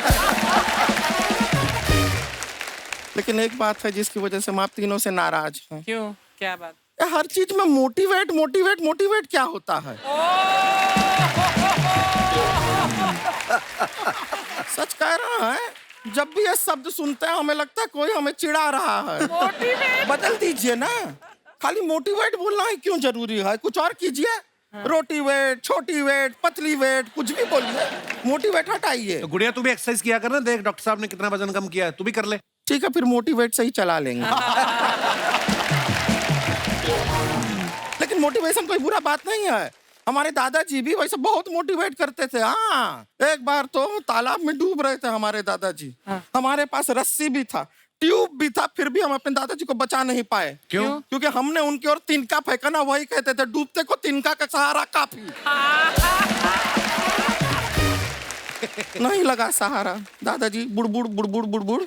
लेकिन एक बात है जिसकी वजह से हम आप तीनों से नाराज हैं। क्यों, क्या बात? हर चीज में मोटिवेट मोटिवेट मोटिवेट क्या होता है? सच कह रहा है, जब भी ये शब्द सुनते हैं हमें लगता है कोई हमें चिढ़ा रहा है। मोटिवेट? बदल दीजिए ना, खाली मोटिवेट बोलना ही क्यों जरूरी है? कुछ और कीजिए। रोटी वेट, छोटी वेट, पतली वेट, कुछ भी बोलिए, मोटिवेट हटाइए। तो गुड़िया तू भी एक्सरसाइज किया कर ना, देख डॉक्टर साहब ने कितना वजन कम किया है, तू भी कर ले। ठीक है फिर मोटिवेट से ही चला लेंगे। लेकिन मोटिवेशन कोई बुरा बात नहीं है, हमारे दादाजी भी वैसे बहुत मोटिवेट करते थे। हाँ, एक बार तो तालाब में डूब रहे थे हमारे दादाजी, हमारे पास रस्सी भी था, ट्यूब भी था, फिर भी हम अपने दादाजी को बचा नहीं पाए। क्यों? क्योंकि हमने उनकी ओर तिनका फेंका ना, वही कहते थे डूबते को तिनका का सहारा काफी। नहीं लगा सहारा, दादाजी बुड़बुड़ बुड़बुड़ बुड़बुड़।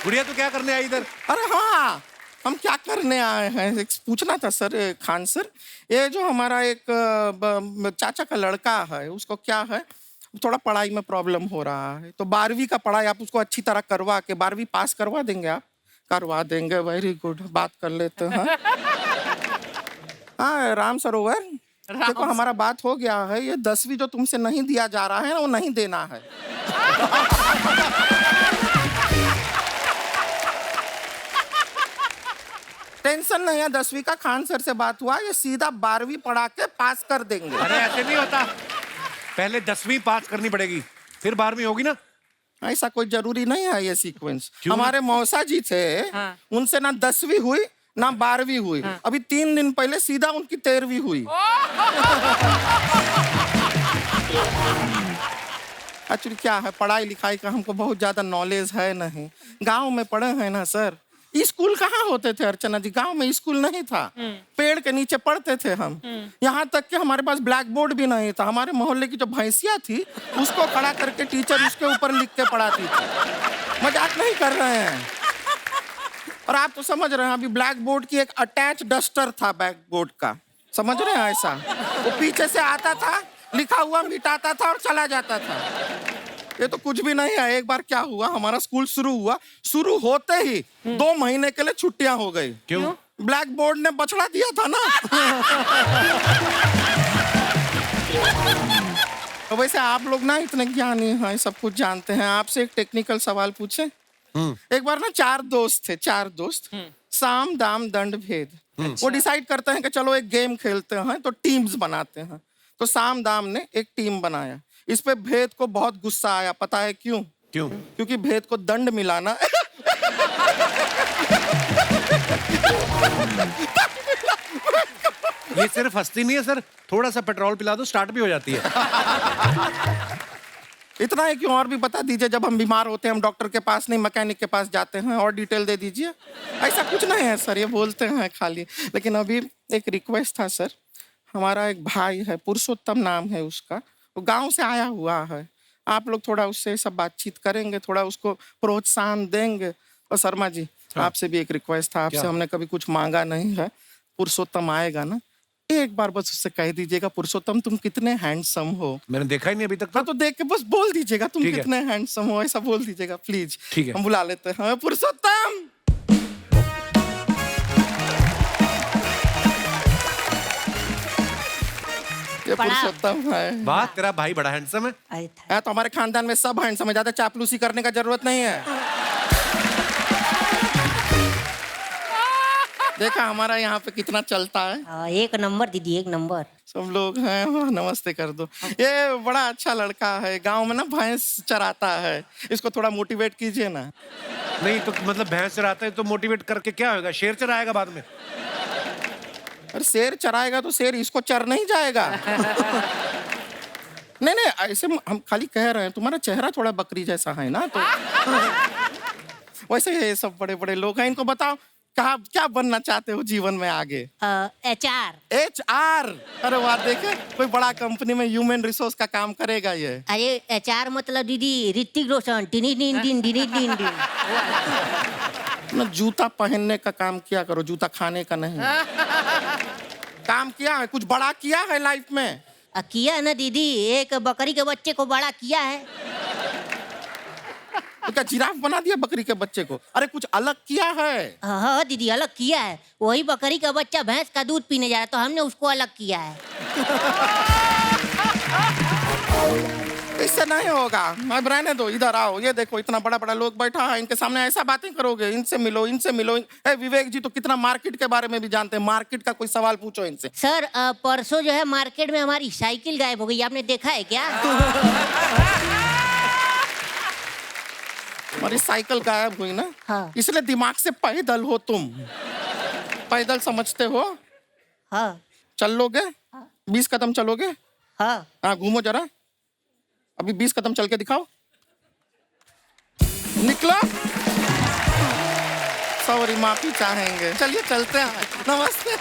गुड़िया तू क्या करने आई इधर? अरे हाँ, हम क्या करने आए हैं एक पूछना था सर, खान सर, ये जो हमारा एक चाचा का लड़का है, उसको क्या है, थोड़ा पढ़ाई में प्रॉब्लम हो रहा है, तो 12वीं का पढ़ाई आप उसको अच्छी तरह करवा के 12वीं पास करवा देंगे आप? करवा देंगे, वेरी गुड, बात कर लेते हैं। हाँ राम सरोवर, देखो हमारा बात हो गया है, ये 10वीं जो तुमसे नहीं दिया जा रहा है वो नहीं देना है। टेंशन नहीं है, 10वीं का खान सर से बात हुआ, ये सीधा 12वीं पढ़ा के पास कर देंगे। अरे ऐसे नहीं होता, पहले 10वीं पास करनी पड़ेगी, फिर 12वीं होगी ना। ऐसा कोई जरूरी नहीं है ये सीक्वेंस। क्यों? हमारे मौसा जी थे, हाँ। उनसे ना 10वीं हुई ना 12वीं हुई, अभी 3 दिन पहले सीधा उनकी 13वीं हुई। एक्चुअली क्या है, पढ़ाई लिखाई का हमको बहुत ज्यादा नॉलेज है नहीं, गांव में पढ़े हैं ना सर। स्कूल कहाँ होते थे अर्चना जी, गांव में स्कूल नहीं था, पेड़ के नीचे पढ़ते थे हम। यहाँ तक कि हमारे पास ब्लैक बोर्ड भी नहीं था, हमारे मोहल्ले की जो भैंसिया थी उसको खड़ा करके टीचर उसके ऊपर लिख के पढ़ाती थी। मजाक नहीं कर रहे हैं। और आप तो समझ रहे हैं, अभी ब्लैक बोर्ड की एक अटैच डस्टर था बैक बोर्ड का, समझ रहे हैं ऐसा, वो पीछे से आता था, लिखा हुआ मिटाता था और चला जाता था। ये तो कुछ भी नहीं है। एक बार क्या हुआ, हमारा स्कूल शुरू हुआ, शुरू होते ही 2 महीने के लिए छुट्टियां हो गई। क्यों? ब्लैक बोर्ड ने बछड़ा दिया था ना। तो वैसे आप लोग ना इतने ज्ञानी हैं, सब कुछ जानते हैं, आपसे एक टेक्निकल सवाल पूछे। एक बार ना 4 दोस्त थे, 4 दोस्त, साम दाम दंड भेद। वो डिसाइड करते हैं कि चलो एक गेम खेलते हैं, तो टीम्स बनाते हैं। तो साम दाम ने एक टीम बनाया, इस पे भेद को बहुत गुस्सा आया, पता है क्यों? क्यों? क्योंकि भेद को दंड मिला ना। ये सिर्फ हंसती नहीं है सर, थोड़ा सा पेट्रोल पिला दो स्टार्ट भी हो जाती है। इतना है कि और भी बता दीजिए, जब हम बीमार होते हैं हम डॉक्टर के पास नहीं मैकेनिक के पास जाते हैं, और डिटेल दे दीजिए। ऐसा कुछ नहीं है सर, ये बोलते हैं खाली। लेकिन अभी एक रिक्वेस्ट था सर, हमारा एक भाई है, पुरुषोत्तम नाम है उसका, वो गांव से आया हुआ है, आप लोग थोड़ा उससे सब बातचीत करेंगे, थोड़ा उसको प्रोत्साहन देंगे। और शर्मा जी आपसे भी एक रिक्वेस्ट था, आपसे हमने कभी कुछ मांगा नहीं है, पुरुषोत्तम आएगा ना, एक बार बस उससे कह दीजिएगा पुरुषोत्तम तुम कितने हैंडसम हो। मैंने देखा ही नहीं अभी तक हाँ तो देख के बस बोल दीजिएगा तुम ठीक है। कितने हैंडसम हो, ऐसा बोल दीजिएगा प्लीज। ठीक है। हम बुला लेते हैं। हाँ, पुरुषोत्तम। ये पुरुषोत्तम है। वाह, तेरा भाई बड़ा हैंडसम है। अरे था- है तो हमारे खानदान में सब हैंडसम है, ज्यादा चापलूसी करने का जरूरत नहीं है। देखा हमारा यहाँ पे कितना चलता है। हाँ, एक नंबर दीदी, एक नंबर। सब लोग हैं, हाँ, नमस्ते कर दो। ये बड़ा अच्छा लड़का है, गांव में ना भैंस चराता है, इसको थोड़ा मोटिवेट कीजिए ना। नहीं तो मतलब भैंस चराता है तो मोटिवेट करके क्या होगा? शेर चराएगा बाद में। अरे शेर चराएगा तो शेर इसको चर नहीं जाएगा। नहीं नहीं, ऐसे हम खाली कह रहे हैं, तुम्हारा चेहरा थोड़ा बकरी जैसा है ना, तो वैसे ये सब बड़े बड़े लोग हैं। इनको बताओ कहा क्या बनना चाहते हो जीवन में आगे? HR। HR। अरे वाह, देखे कोई बड़ा कंपनी में ह्यूमन रिसोर्स का काम करेगा ये। अरे HR मतलब दीदी Hrithik Roshan. Tiny tin tin tiny tin tin. ना जूता पहनने का काम किया करो, जूता खाने का नहीं। काम किया है, कुछ बड़ा किया है लाइफ में? किया है ना दीदी, एक बकरी के बच्चे को बड़ा किया है। तो क्या जिराफ बना दिया बकरी के बच्चे को? अरे कुछ अलग किया है। हाँ दीदी, अलग किया है। वही बकरी का बच्चा भैंस का दूध पीने जा रहा है तो हमने उसको अलग किया है। इससे नहीं होगा, अब रहने दो, इधर आओ। ये देखो इतना बड़ा बड़ा लोग बैठा है, इनके सामने ऐसा बातें करोगे? इनसे मिलो, इनसे मिलो। विवेक जी तो कितना मार्केट के बारे में भी जानते हैं, मार्केट का कोई सवाल पूछो इनसे। सर परसों जो है मार्केट में हमारी साइकिल गायब हो गई, आपने देखा है क्या? हमारी साइकिल गायब हुई ना, हाँ। इसलिए दिमाग से पैदल हो तुम। पैदल समझते हो? हाँ चलोगे? 20 कदम चलोगे? हाँ। हाँ घूमो जरा, अभी 20 कदम चल के दिखाओ। निकलो। सॉरी, माफी चाहेंगे। चलिए चलते हैं। नमस्ते।